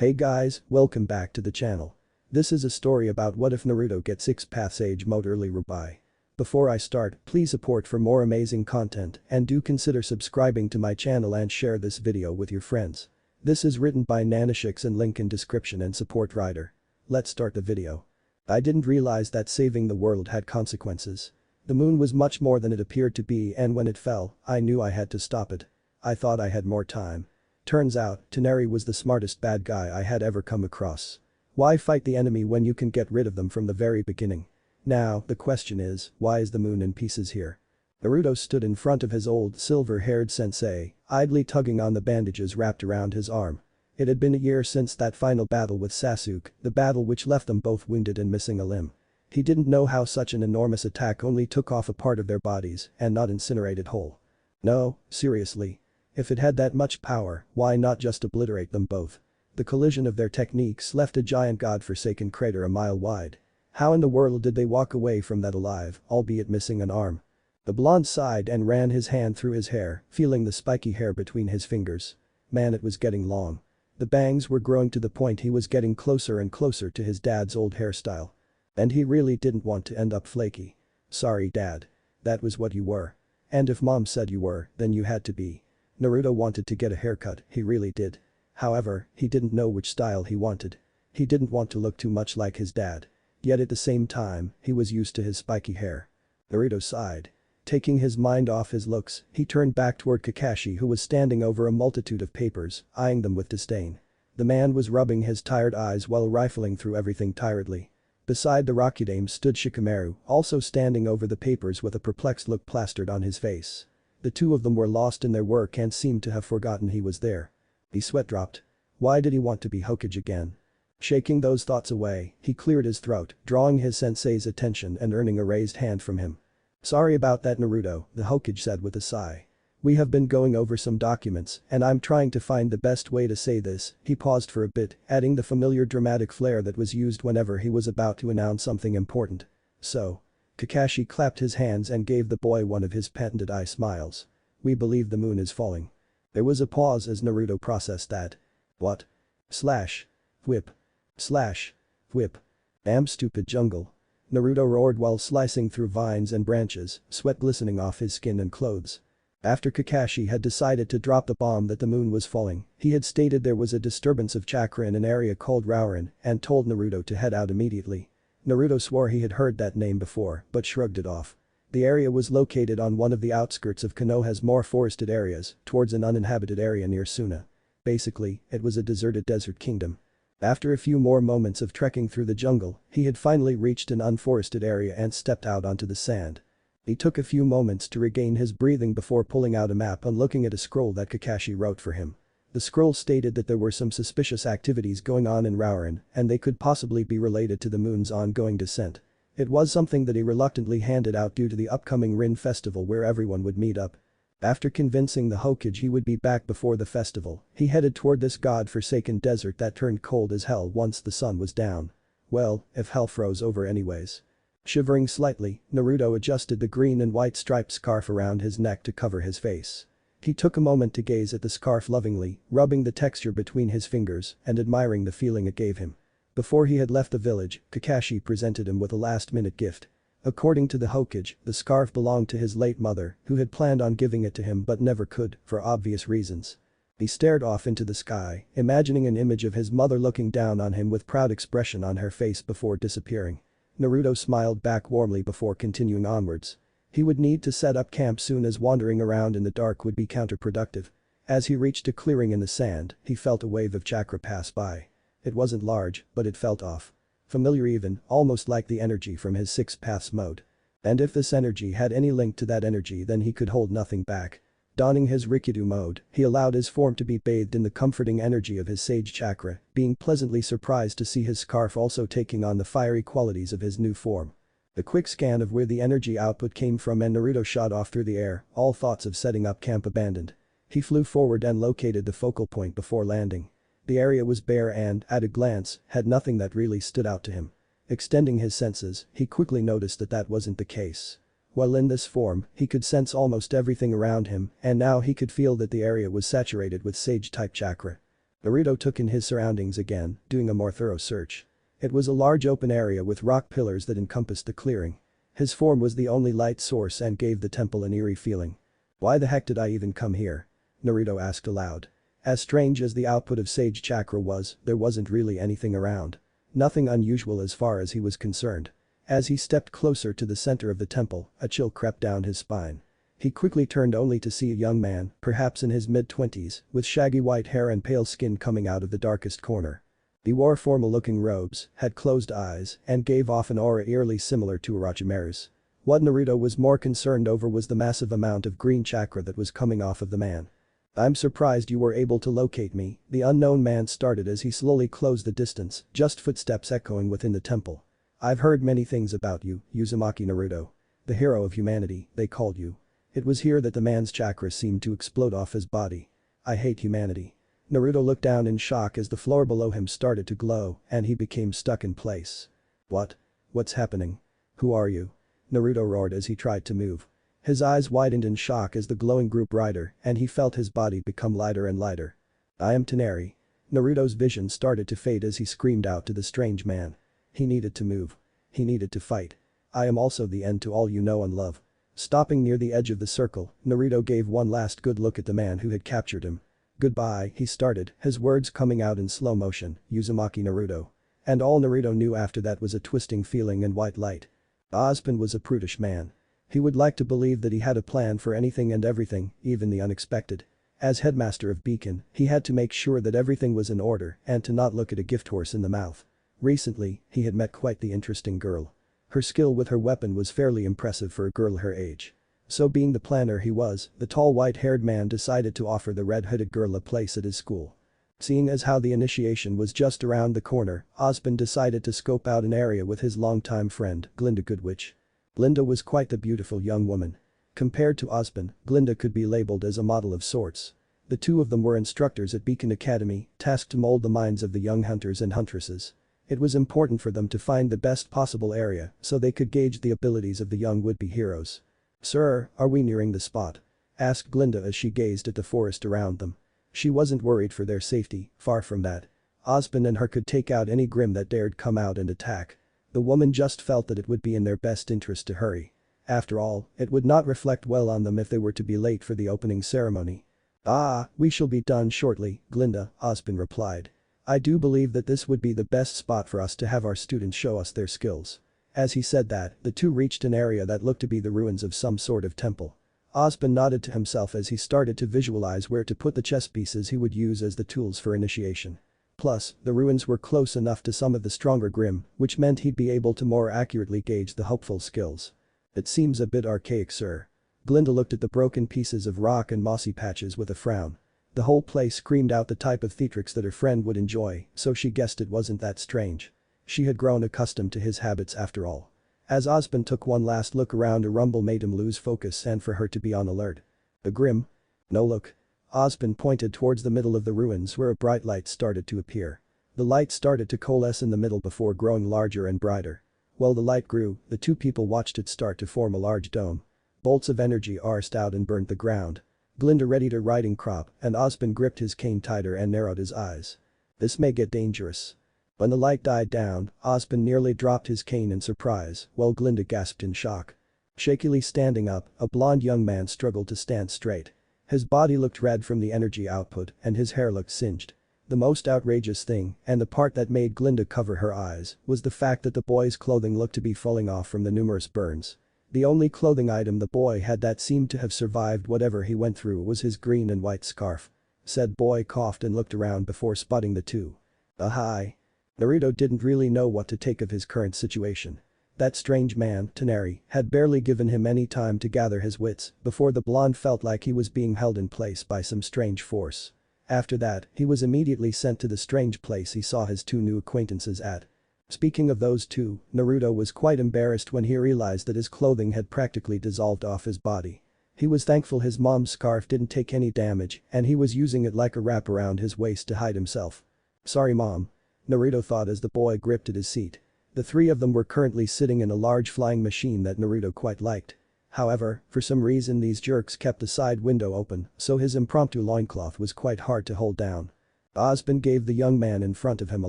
Hey guys, welcome back to the channel. This is a story about what if Naruto gets 6 paths age mode early rwby. Before I start, please support for more amazing content and do consider subscribing to my channel and share this video with your friends. This is written by nanashiX and link in description and support writer. Let's start the video. I didn't realize that saving the world had consequences. The moon was much more than it appeared to be, and when it fell, I knew I had to stop it. I thought I had more time. Turns out, Toneri was the smartest bad guy I had ever come across. Why fight the enemy when you can get rid of them from the very beginning? Now, the question is, why is the moon in pieces here? Naruto stood in front of his old silver-haired sensei, idly tugging on the bandages wrapped around his arm. It had been a year since that final battle with Sasuke, the battle which left them both wounded and missing a limb. He didn't know how such an enormous attack only took off a part of their bodies and not incinerated whole. No, seriously. If it had that much power, why not just obliterate them both? The collision of their techniques left a giant god-forsaken crater a mile wide. How in the world did they walk away from that alive, albeit missing an arm? The blonde sighed and ran his hand through his hair, feeling the spiky hair between his fingers. Man, it was getting long. The bangs were growing to the point he was getting closer and closer to his dad's old hairstyle. And he really didn't want to end up flaky. Sorry dad. That was what you were. And if mom said you were, then you had to be. Naruto wanted to get a haircut, he really did. However, he didn't know which style he wanted. He didn't want to look too much like his dad. Yet at the same time, he was used to his spiky hair. Naruto sighed. Taking his mind off his looks, he turned back toward Kakashi, who was standing over a multitude of papers, eyeing them with disdain. The man was rubbing his tired eyes while rifling through everything tiredly. Beside the Rakudame stood Shikamaru, also standing over the papers with a perplexed look plastered on his face. The two of them were lost in their work and seemed to have forgotten he was there. His sweat dropped. Why did he want to be Hokage again? Shaking those thoughts away, he cleared his throat, drawing his sensei's attention and earning a raised hand from him. Sorry about that Naruto, the Hokage said with a sigh. We have been going over some documents, and I'm trying to find the best way to say this. He paused for a bit, adding the familiar dramatic flair that was used whenever he was about to announce something important. So. Kakashi clapped his hands and gave the boy one of his patented eye smiles. We believe the moon is falling. There was a pause as Naruto processed that. What? Slash. Whip. Slash. Whip. Damn stupid jungle. Naruto roared while slicing through vines and branches, sweat glistening off his skin and clothes. After Kakashi had decided to drop the bomb that the moon was falling, he had stated there was a disturbance of chakra in an area called Raurin and told Naruto to head out immediately. Naruto swore he had heard that name before, but shrugged it off. The area was located on one of the outskirts of Konoha's more forested areas, towards an uninhabited area near Suna. Basically, it was a deserted desert kingdom. After a few more moments of trekking through the jungle, he had finally reached an unforested area and stepped out onto the sand. He took a few moments to regain his breathing before pulling out a map and looking at a scroll that Kakashi wrote for him. The scroll stated that there were some suspicious activities going on in Raurin, and they could possibly be related to the moon's ongoing descent. It was something that he reluctantly handed out due to the upcoming Rin festival where everyone would meet up. After convincing the Hokage he would be back before the festival, he headed toward this god-forsaken desert that turned cold as hell once the sun was down. Well, if hell froze over anyways. Shivering slightly, Naruto adjusted the green and white striped scarf around his neck to cover his face. He took a moment to gaze at the scarf lovingly, rubbing the texture between his fingers and admiring the feeling it gave him. Before he had left the village, Kakashi presented him with a last-minute gift. According to the Hokage, the scarf belonged to his late mother, who had planned on giving it to him but never could, for obvious reasons. He stared off into the sky, imagining an image of his mother looking down on him with proud expression on her face before disappearing. Naruto smiled back warmly before continuing onwards. He would need to set up camp soon as wandering around in the dark would be counterproductive. As he reached a clearing in the sand, he felt a wave of chakra pass by. It wasn't large, but it felt off. Familiar even, almost like the energy from his 6 paths mode. And if this energy had any link to that energy then he could hold nothing back. Donning his Rikido mode, he allowed his form to be bathed in the comforting energy of his sage chakra, being pleasantly surprised to see his scarf also taking on the fiery qualities of his new form. A quick scan of where the energy output came from and Naruto shot off through the air, all thoughts of setting up camp abandoned. He flew forward and located the focal point before landing. The area was bare and, at a glance, had nothing that really stood out to him. Extending his senses, he quickly noticed that that wasn't the case. While in this form, he could sense almost everything around him, and now he could feel that the area was saturated with sage-type chakra. Naruto took in his surroundings again, doing a more thorough search. It was a large open area with rock pillars that encompassed the clearing. His form was the only light source and gave the temple an eerie feeling. Why the heck did I even come here? Naruto asked aloud. As strange as the output of Sage Chakra was, there wasn't really anything around. Nothing unusual as far as he was concerned. As he stepped closer to the center of the temple, a chill crept down his spine. He quickly turned only to see a young man, perhaps in his mid-20s, with shaggy white hair and pale skin coming out of the darkest corner. He wore formal-looking robes, had closed eyes, and gave off an aura eerily similar to Orochimaru's. What Naruto was more concerned over was the massive amount of green chakra that was coming off of the man. "I'm surprised you were able to locate me," the unknown man started as he slowly closed the distance, just footsteps echoing within the temple. "I've heard many things about you, Uzumaki Naruto. The hero of humanity, they called you." It was here that the man's chakra seemed to explode off his body. "I hate humanity." Naruto looked down in shock as the floor below him started to glow and he became stuck in place. "What? What's happening? Who are you?" Naruto roared as he tried to move. His eyes widened in shock as the glowing grew brighter and he felt his body become lighter and lighter. "I am Toneri." Naruto's vision started to fade as he screamed out to the strange man. He needed to move. He needed to fight. "I am also the end to all you know and love." Stopping near the edge of the circle, Naruto gave one last good look at the man who had captured him. "Goodbye," he started, his words coming out in slow motion, "Uzumaki Naruto." And all Naruto knew after that was a twisting feeling and white light. Ozpin was a prudish man. He would like to believe that he had a plan for anything and everything, even the unexpected. As headmaster of Beacon, he had to make sure that everything was in order and to not look at a gift horse in the mouth. Recently, he had met quite the interesting girl. Her skill with her weapon was fairly impressive for a girl her age. So being the planner he was, the tall white-haired man decided to offer the red-hooded girl a place at his school. Seeing as how the initiation was just around the corner, Ozpin decided to scope out an area with his longtime friend, Glinda Goodwitch. Glinda was quite the beautiful young woman. Compared to Ozpin, Glinda could be labeled as a model of sorts. The two of them were instructors at Beacon Academy, tasked to mold the minds of the young hunters and huntresses. It was important for them to find the best possible area so they could gauge the abilities of the young would-be heroes. "Sir, are we nearing the spot?" asked Glinda as she gazed at the forest around them. She wasn't worried for their safety, far from that. Ozpin and her could take out any Grimm that dared come out and attack. The woman just felt that it would be in their best interest to hurry. After all, it would not reflect well on them if they were to be late for the opening ceremony. "Ah, we shall be done shortly, Glinda," Ozpin replied. "I do believe that this would be the best spot for us to have our students show us their skills." As he said that, the two reached an area that looked to be the ruins of some sort of temple. Ozpin nodded to himself as he started to visualize where to put the chess pieces he would use as the tools for initiation. Plus, the ruins were close enough to some of the stronger Grimm, which meant he'd be able to more accurately gauge the hopeful skills. "It seems a bit archaic, sir." Glinda looked at the broken pieces of rock and mossy patches with a frown. The whole place screamed out the type of theatrics that her friend would enjoy, so she guessed it wasn't that strange. She had grown accustomed to his habits after all. As Ozpin took one last look around, a rumble made him lose focus and for her to be on alert. "A Grimm? No, look." Ozpin pointed towards the middle of the ruins where a bright light started to appear. The light started to coalesce in the middle before growing larger and brighter. While the light grew, the two people watched it start to form a large dome. Bolts of energy arced out and burnt the ground. Glinda readied her riding crop and Ozpin gripped his cane tighter and narrowed his eyes. "This may get dangerous." When the light died down, Ozpin nearly dropped his cane in surprise while Glinda gasped in shock. Shakily standing up, a blond young man struggled to stand straight. His body looked red from the energy output and his hair looked singed. The most outrageous thing, and the part that made Glinda cover her eyes, was the fact that the boy's clothing looked to be falling off from the numerous burns. The only clothing item the boy had that seemed to have survived whatever he went through was his green and white scarf. Said boy coughed and looked around before spotting the two. "Hi." Naruto didn't really know what to take of his current situation. That strange man, Toneri, had barely given him any time to gather his wits before the blonde felt like he was being held in place by some strange force. After that, he was immediately sent to the strange place he saw his two new acquaintances at. Speaking of those two, Naruto was quite embarrassed when he realized that his clothing had practically dissolved off his body. He was thankful his mom's scarf didn't take any damage and he was using it like a wrap around his waist to hide himself. "Sorry mom," Naruto thought as the boy gripped at his seat. The three of them were currently sitting in a large flying machine that Naruto quite liked. However, for some reason these jerks kept the side window open, so his impromptu loincloth was quite hard to hold down. Osmond gave the young man in front of him a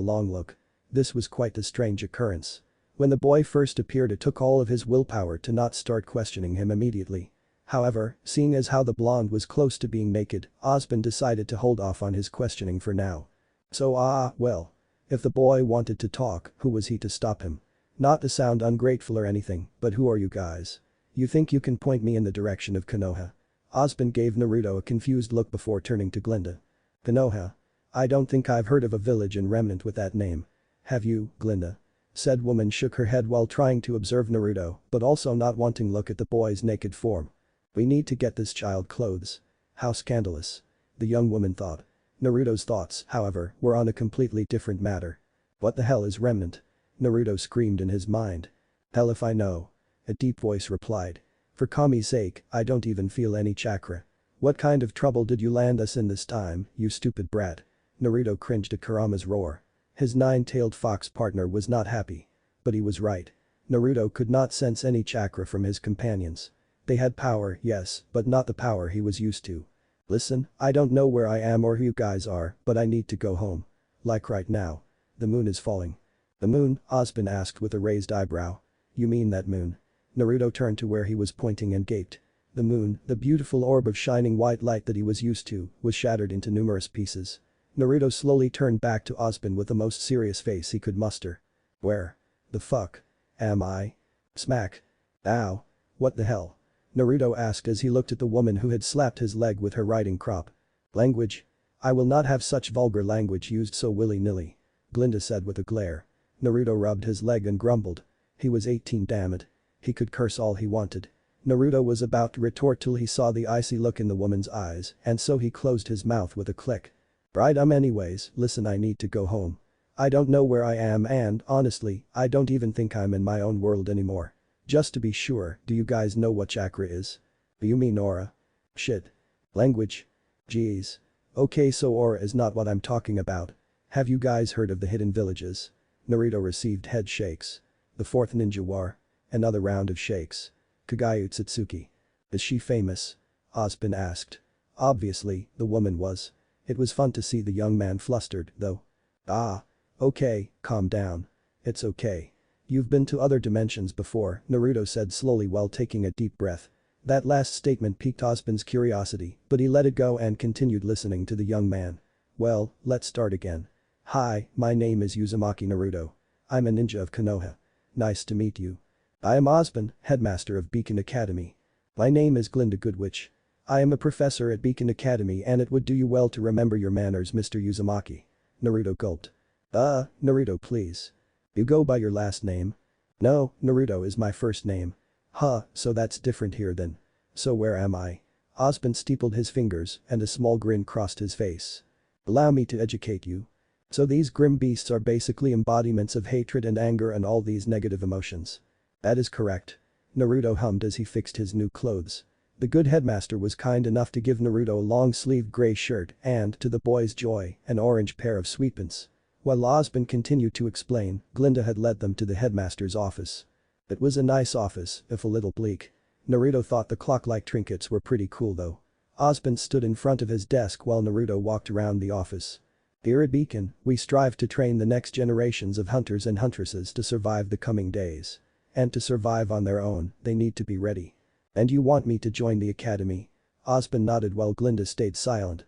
long look. This was quite a strange occurrence. When the boy first appeared, it took all of his willpower to not start questioning him immediately. However, seeing as how the blonde was close to being naked, Osmond decided to hold off on his questioning for now. So well. If the boy wanted to talk, who was he to stop him? Not to sound ungrateful or anything, but who are you guys? You think you can point me in the direction of Konoha? Osmond gave Naruto a confused look before turning to Glinda. Konoha? I don't think I've heard of a village in Remnant with that name. Have you, Glinda? Said woman shook her head while trying to observe Naruto, but also not wanting look at the boy's naked form. We need to get this child clothes. How scandalous. The young woman thought. Naruto's thoughts, however, were on a completely different matter. What the hell is Remnant? Naruto screamed in his mind. Hell if I know. A deep voice replied. For Kami's sake, I don't even feel any chakra. What kind of trouble did you land us in this time, you stupid brat? Naruto cringed at Kurama's roar. His nine-tailed fox partner was not happy. But he was right. Naruto could not sense any chakra from his companions. They had power, yes, but not the power he was used to. Listen, I don't know where I am or who you guys are, but I need to go home. Like right now. The moon is falling. The moon? Osmond asked with a raised eyebrow. You mean that moon? Naruto turned to where he was pointing and gaped. The moon, the beautiful orb of shining white light that he was used to, was shattered into numerous pieces. Naruto slowly turned back to Osmond with the most serious face he could muster. Where the fuck am I? Smack. Ow. What the hell? Naruto asked as he looked at the woman who had slapped his leg with her riding crop. Language? I will not have such vulgar language used so willy-nilly. Glinda said with a glare. Naruto rubbed his leg and grumbled. He was 18, damn it. He could curse all he wanted. Naruto was about to retort till he saw the icy look in the woman's eyes, and so he closed his mouth with a click. Right, anyways, listen, I need to go home. I don't know where I am and, honestly, I don't even think I'm in my own world anymore. Just to be sure, do you guys know what chakra is? You mean aura? Shit. Language? Jeez. Okay, so aura is not what I'm talking about. Have you guys heard of the hidden villages? Naruto received head shakes. The fourth ninja war. Another round of shakes. Kagyu Tsutsuki. Is she famous? Osmond asked. Obviously, the woman was. It was fun to see the young man flustered, though. Okay, calm down. It's okay. You've been to other dimensions before, Naruto said slowly while taking a deep breath. That last statement piqued Osmond's curiosity, but he let it go and continued listening to the young man. Well, let's start again. Hi, my name is Uzumaki Naruto. I'm a ninja of Konoha. Nice to meet you. I am Osmond, headmaster of Beacon Academy. My name is Glinda Goodwitch. I am a professor at Beacon Academy and it would do you well to remember your manners, Mr. Uzumaki. Naruto gulped. Naruto, please. You go by your last name? No, Naruto is my first name. Huh, so that's different here then. So where am I? Osmond steepled his fingers and a small grin crossed his face. Allow me to educate you. So these grim beasts are basically embodiments of hatred and anger and all these negative emotions. That is correct. Naruto hummed as he fixed his new clothes. The good headmaster was kind enough to give Naruto a long-sleeved gray shirt and, to the boy's joy, an orange pair of sweatpants. While Osmond continued to explain, Glinda had led them to the headmaster's office. It was a nice office, if a little bleak. Naruto thought the clock-like trinkets were pretty cool though. Osmond stood in front of his desk while Naruto walked around the office. Here at Beacon, we strive to train the next generations of hunters and huntresses to survive the coming days. And to survive on their own, they need to be ready. And you want me to join the academy? Osmond nodded while Glinda stayed silent.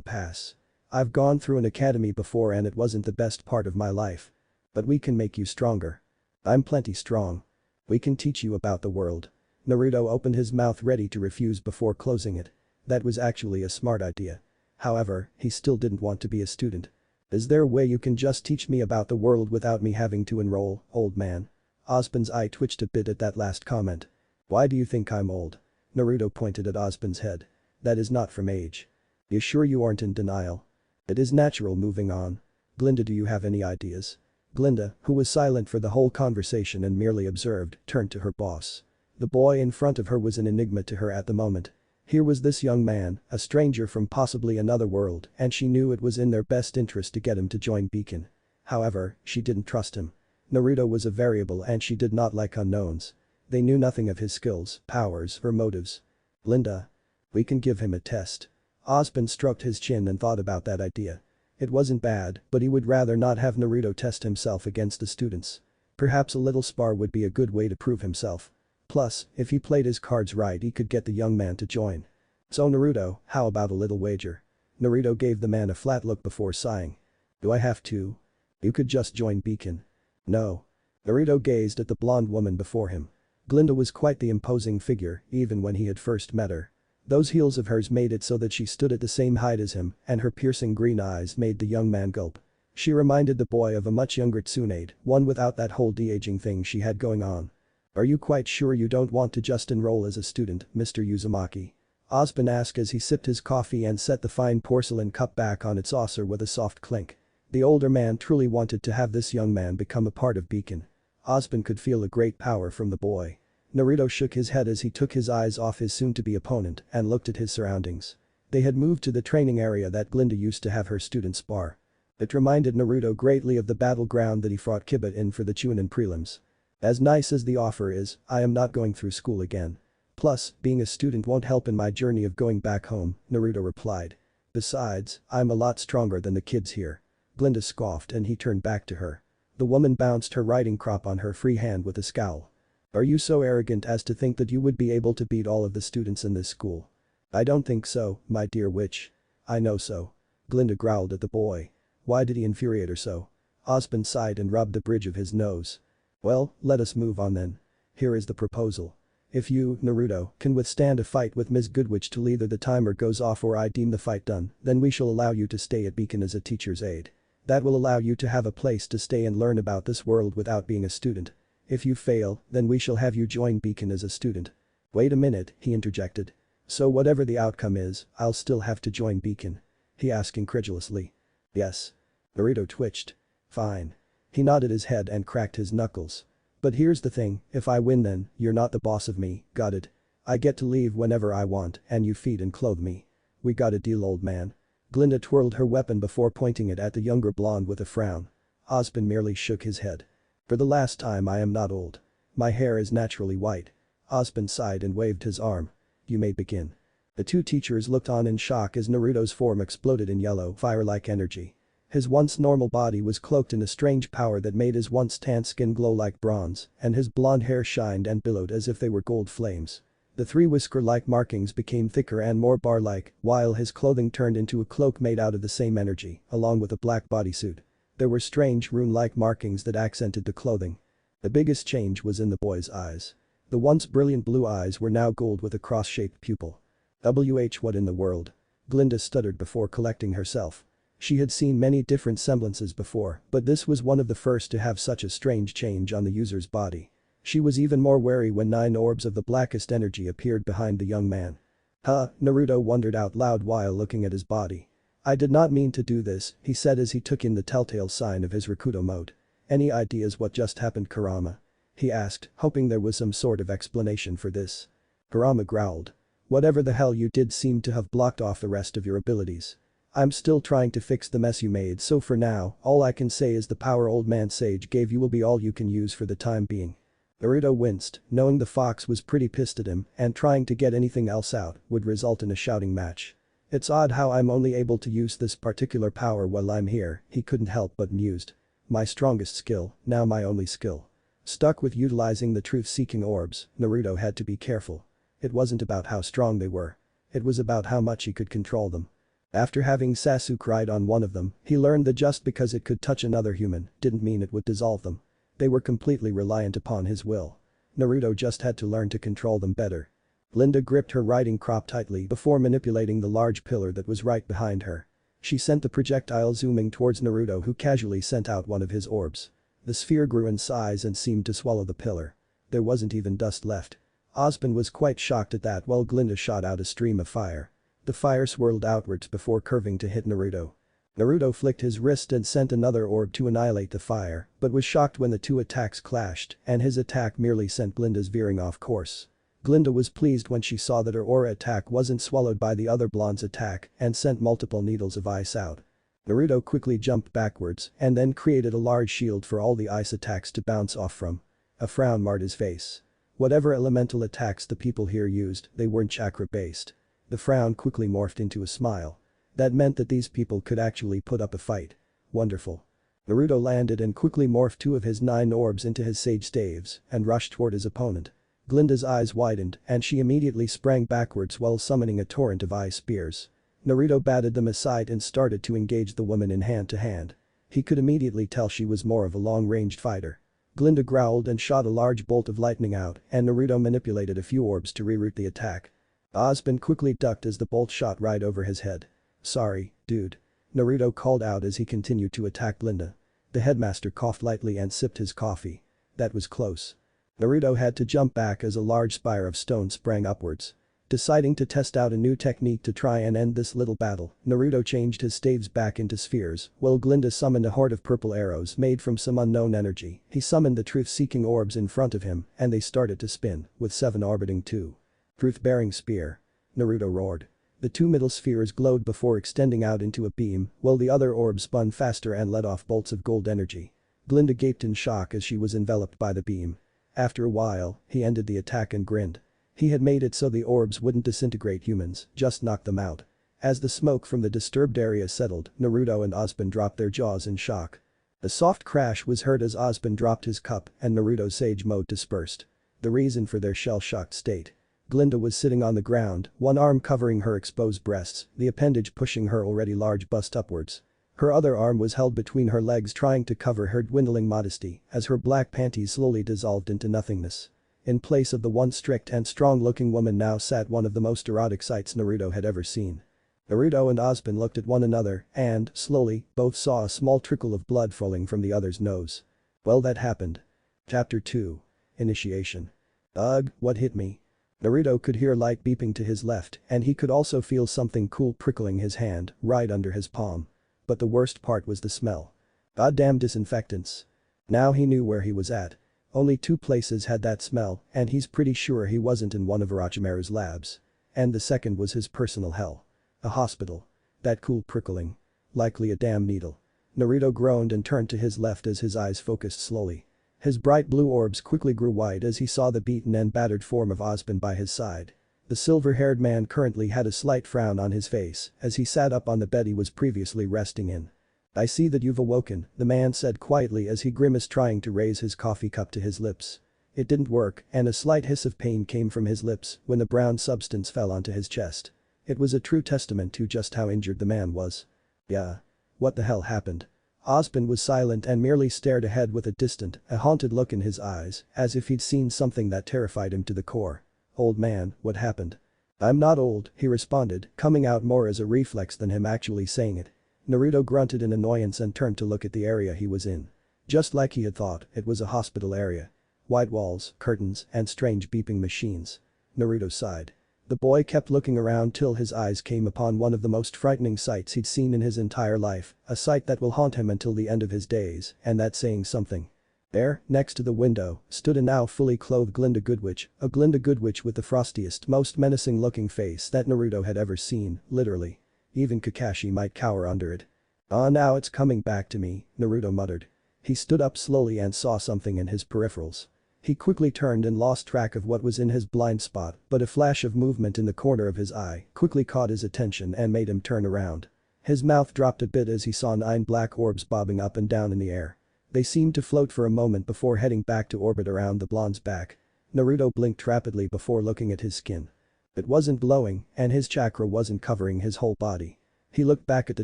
Pass. I've gone through an academy before and it wasn't the best part of my life. But we can make you stronger. I'm plenty strong. We can teach you about the world. Naruto opened his mouth ready to refuse before closing it. That was actually a smart idea. However, he still didn't want to be a student. Is there a way you can just teach me about the world without me having to enroll, old man? Osmond's eye twitched a bit at that last comment. Why do you think I'm old? Naruto pointed at Osmond's head. That is not from age. You sure you aren't in denial? It is natural. Moving on. Glinda, do you have any ideas? Glinda, who was silent for the whole conversation and merely observed, turned to her boss. The boy in front of her was an enigma to her at the moment. Here was this young man, a stranger from possibly another world, and she knew it was in their best interest to get him to join Beacon. However, she didn't trust him. Naruto was a variable and she did not like unknowns. They knew nothing of his skills, powers, or motives. Glinda. We can give him a test. Osmond stroked his chin and thought about that idea. It wasn't bad, but he would rather not have Naruto test himself against the students. Perhaps a little spar would be a good way to prove himself. Plus, if he played his cards right he could get the young man to join. So Naruto, how about a little wager? Naruto gave the man a flat look before sighing. Do I have to? You could just join Beacon. No. Naruto gazed at the blonde woman before him. Glinda was quite the imposing figure, even when he had first met her. Those heels of hers made it so that she stood at the same height as him, and her piercing green eyes made the young man gulp. She reminded the boy of a much younger Tsunade, one without that whole de-aging thing she had going on. Are you quite sure you don't want to just enroll as a student, Mr. Uzumaki? Ozpin asked as he sipped his coffee and set the fine porcelain cup back on its saucer with a soft clink. The older man truly wanted to have this young man become a part of Beacon. Ozpin could feel a great power from the boy. Naruto shook his head as he took his eyes off his soon-to-be opponent and looked at his surroundings. They had moved to the training area that Glinda used to have her students spar. It reminded Naruto greatly of the battleground that he fought Kiba in for the Chunin prelims. As nice as the offer is, I am not going through school again. Plus, being a student won't help in my journey of going back home, Naruto replied. Besides, I'm a lot stronger than the kids here. Glinda scoffed and he turned back to her. The woman bounced her riding crop on her free hand with a scowl. Are you so arrogant as to think that you would be able to beat all of the students in this school? I don't think so, my dear witch. I know so. Glinda growled at the boy. Why did he infuriate her so? Ozpin sighed and rubbed the bridge of his nose. Well, let us move on then. Here is the proposal. If you, Naruto, can withstand a fight with Ms. Goodwitch till either the timer goes off or I deem the fight done, then we shall allow you to stay at Beacon as a teacher's aide. That will allow you to have a place to stay and learn about this world without being a student. If you fail, then we shall have you join Beacon as a student. Wait a minute, he interjected. So whatever the outcome is, I'll still have to join Beacon? He asked incredulously. Yes. Naruto twitched. Fine. He nodded his head and cracked his knuckles. But here's the thing, if I win then, you're not the boss of me, got it? I get to leave whenever I want and you feed and clothe me. We got a deal, old man. Glinda twirled her weapon before pointing it at the younger blonde with a frown. Ozpin merely shook his head. For the last time, I am not old. My hair is naturally white. Ozpin sighed and waved his arm. You may begin. The two teachers looked on in shock as Naruto's form exploded in yellow, fire-like energy. His once normal body was cloaked in a strange power that made his once tan skin glow like bronze, and his blonde hair shined and billowed as if they were gold flames. The three whisker-like markings became thicker and more bar-like, while his clothing turned into a cloak made out of the same energy, along with a black bodysuit. There were strange rune-like markings that accented the clothing. The biggest change was in the boy's eyes. The once brilliant blue eyes were now gold with a cross-shaped pupil. What in the world? Glinda stuttered before collecting herself. She had seen many different semblances before, but this was one of the first to have such a strange change on the user's body. She was even more wary when 9 orbs of the blackest energy appeared behind the young man. Huh, Naruto wondered out loud while looking at his body. I did not mean to do this, he said as he took in the telltale sign of his Rakuto mode. Any ideas what just happened, Kurama? He asked, hoping there was some sort of explanation for this. Kurama growled. Whatever the hell you did seemed to have blocked off the rest of your abilities. I'm still trying to fix the mess you made, so for now, all I can say is the power Old Man Sage gave you will be all you can use for the time being. Naruto winced, knowing the fox was pretty pissed at him and trying to get anything else out would result in a shouting match. It's odd how I'm only able to use this particular power while I'm here, he couldn't help but mused. My strongest skill, now my only skill. Stuck with utilizing the truth-seeking orbs, Naruto had to be careful. It wasn't about how strong they were. It was about how much he could control them. After having Sasuke ride on one of them, he learned that just because it could touch another human didn't mean it would dissolve them. They were completely reliant upon his will. Naruto just had to learn to control them better. Glinda gripped her riding crop tightly before manipulating the large pillar that was right behind her. She sent the projectile zooming towards Naruto, who casually sent out one of his orbs. The sphere grew in size and seemed to swallow the pillar. There wasn't even dust left. Ozpin was quite shocked at that while Glinda shot out a stream of fire. The fire swirled outwards before curving to hit Naruto. Naruto flicked his wrist and sent another orb to annihilate the fire, but was shocked when the two attacks clashed and his attack merely sent Glinda's veering off course. Glinda was pleased when she saw that her aura attack wasn't swallowed by the other blonde's attack and sent multiple needles of ice out. Naruto quickly jumped backwards and then created a large shield for all the ice attacks to bounce off from. A frown marred his face. Whatever elemental attacks the people here used, they weren't chakra-based. The frown quickly morphed into a smile. That meant that these people could actually put up a fight. Wonderful. Naruto landed and quickly morphed 2 of his 9 orbs into his sage staves and rushed toward his opponent. Glinda's eyes widened and she immediately sprang backwards while summoning a torrent of ice spears. Naruto batted them aside and started to engage the woman in hand-to-hand. He could immediately tell she was more of a long-ranged fighter. Glinda growled and shot a large bolt of lightning out and Naruto manipulated a few orbs to reroute the attack. Ozpin quickly ducked as the bolt shot right over his head. "Sorry, dude," Naruto called out as he continued to attack Glinda. The headmaster coughed lightly and sipped his coffee. That was close. Naruto had to jump back as a large spire of stone sprang upwards. Deciding to test out a new technique to try and end this little battle, Naruto changed his staves back into spheres, while Glinda summoned a horde of purple arrows made from some unknown energy. He summoned the truth-seeking orbs in front of him and they started to spin, with 7 orbiting too. "Truth-bearing spear," Naruto roared. The 2 middle spheres glowed before extending out into a beam, while the other orbs spun faster and let off bolts of gold energy. Glinda gaped in shock as she was enveloped by the beam. After a while, he ended the attack and grinned. He had made it so the orbs wouldn't disintegrate humans, just knock them out. As the smoke from the disturbed area settled, Naruto and Ozpin dropped their jaws in shock. A soft crash was heard as Ozpin dropped his cup and Naruto's sage mode dispersed. The reason for their shell-shocked state. Glinda was sitting on the ground, one arm covering her exposed breasts, the appendage pushing her already large bust upwards. Her other arm was held between her legs trying to cover her dwindling modesty as her black panties slowly dissolved into nothingness. In place of the once strict and strong-looking woman now sat one of the most erotic sights Naruto had ever seen. Naruto and Ozpin looked at one another and, slowly, both saw a small trickle of blood falling from the other's nose. Well, that happened. Chapter 2. Initiation. Ugh, what hit me? Naruto could hear light beeping to his left and he could also feel something cool prickling his hand, right under his palm. But the worst part was the smell. Goddamn disinfectants. Now he knew where he was at. Only 2 places had that smell and he's pretty sure he wasn't in one of Orochimaru's labs. And the second was his personal hell. A hospital. That cool prickling. Likely a damn needle. Naruto groaned and turned to his left as his eyes focused slowly. His bright blue orbs quickly grew wide as he saw the beaten and battered form of Ozpin by his side. The silver-haired man currently had a slight frown on his face as he sat up on the bed he was previously resting in. "I see that you've awoken," the man said quietly as he grimaced trying to raise his coffee cup to his lips. It didn't work and a slight hiss of pain came from his lips when the brown substance fell onto his chest. It was a true testament to just how injured the man was. "Yeah. What the hell happened?" Ozpin was silent and merely stared ahead with a distant, a haunted look in his eyes, as if he'd seen something that terrified him to the core. "Old man, what happened?" "I'm not old," he responded, coming out more as a reflex than him actually saying it. Naruto grunted in annoyance and turned to look at the area he was in. Just like he had thought, it was a hospital area. White walls, curtains, and strange beeping machines. Naruto sighed. The boy kept looking around till his eyes came upon one of the most frightening sights he'd seen in his entire life, a sight that will haunt him until the end of his days, and that's saying something. There, next to the window, stood a now fully clothed Glinda Goodwitch, a Glinda Goodwitch with the frostiest, most menacing-looking face that Naruto had ever seen, literally. Even Kakashi might cower under it. "Ah, now it's coming back to me," Naruto muttered. He stood up slowly and saw something in his peripherals. He quickly turned and lost track of what was in his blind spot, but a flash of movement in the corner of his eye quickly caught his attention and made him turn around. His mouth dropped a bit as he saw 9 black orbs bobbing up and down in the air. They seemed to float for a moment before heading back to orbit around the blonde's back. Naruto blinked rapidly before looking at his skin. It wasn't glowing, and his chakra wasn't covering his whole body. He looked back at the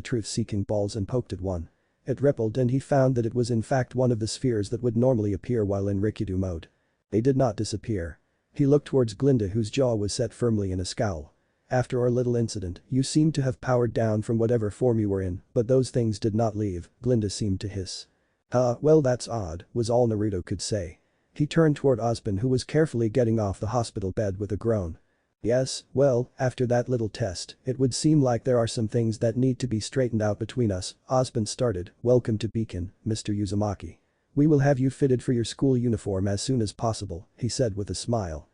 truth-seeking balls and poked at one. It rippled and he found that it was in fact one of the spheres that would normally appear while in Rikido mode. They did not disappear. He looked towards Glinda whose jaw was set firmly in a scowl. "After our little incident, you seemed to have powered down from whatever form you were in, but those things did not leave," Glinda seemed to hiss. Well that's odd," was all Naruto could say. He turned toward Ozpin who was carefully getting off the hospital bed with a groan. "Yes, well, after that little test, it would seem like there are some things that need to be straightened out between us," Ozpin started. "Welcome to Beacon, Mr. Uzumaki. We will have you fitted for your school uniform as soon as possible," he said with a smile.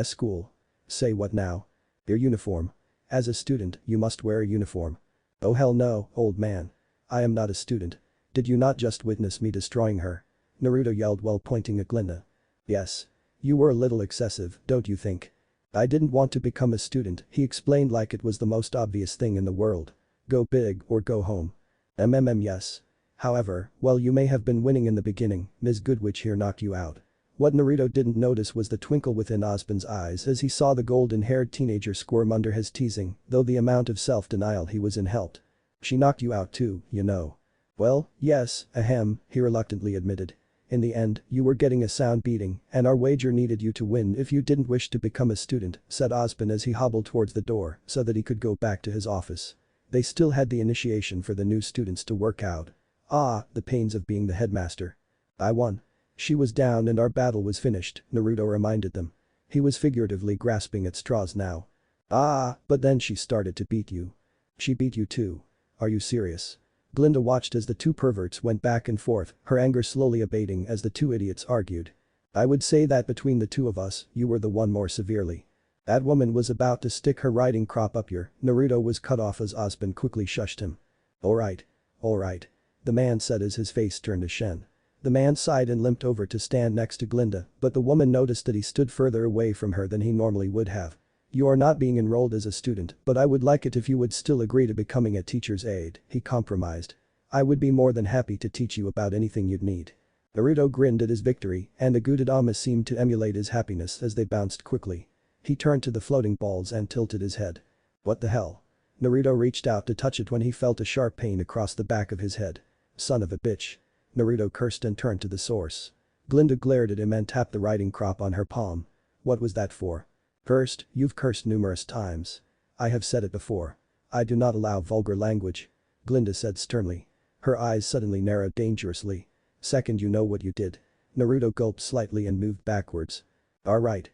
"School? Say what now? Your uniform? As a student, you must wear a uniform." "Oh hell no, old man. I am not a student. Did you not just witness me destroying her?" Naruto yelled while pointing at Glinda. "Yes. You were a little excessive, don't you think?" "I didn't want to become a student," he explained like it was the most obvious thing in the world. Go big or go home. Yes. However, while you may have been winning in the beginning, Ms. Goodwitch here knocked you out. What Naruto didn't notice was the twinkle within Ozpin's eyes as he saw the golden-haired teenager squirm under his teasing, though the amount of self-denial he was in helped. She knocked you out too, you know. Well, yes, ahem, he reluctantly admitted. In the end, you were getting a sound beating, and our wager needed you to win if you didn't wish to become a student, said Ozpin as he hobbled towards the door so that he could go back to his office. They still had the initiation for the new students to work out. Ah, the pains of being the headmaster. I won. She was down and our battle was finished, Naruto reminded them. He was figuratively grasping at straws now. Ah, but then she started to beat you. She beat you too. Are you serious? Glinda watched as the two perverts went back and forth, her anger slowly abating as the two idiots argued. I would say that between the two of us, you were the one more severely. That woman was about to stick her riding crop up your, Naruto was cut off as Ozpin quickly shushed him. Alright. The man said as his face turned to Shen. The man sighed and limped over to stand next to Glinda, but the woman noticed that he stood further away from her than he normally would have. You are not being enrolled as a student, but I would like it if you would still agree to becoming a teacher's aide, he compromised. I would be more than happy to teach you about anything you'd need. Naruto grinned at his victory, and the Gudadama seemed to emulate his happiness as they bounced quickly. He turned to the floating balls and tilted his head. What the hell? Naruto reached out to touch it when he felt a sharp pain across the back of his head. Son of a bitch. Naruto cursed and turned to the source. Glinda glared at him and tapped the riding crop on her palm. What was that for? Cursed, you've cursed numerous times. I have said it before. I do not allow vulgar language. Glinda said sternly. Her eyes suddenly narrowed dangerously. Second, you know what you did. Naruto gulped slightly and moved backwards. Alright.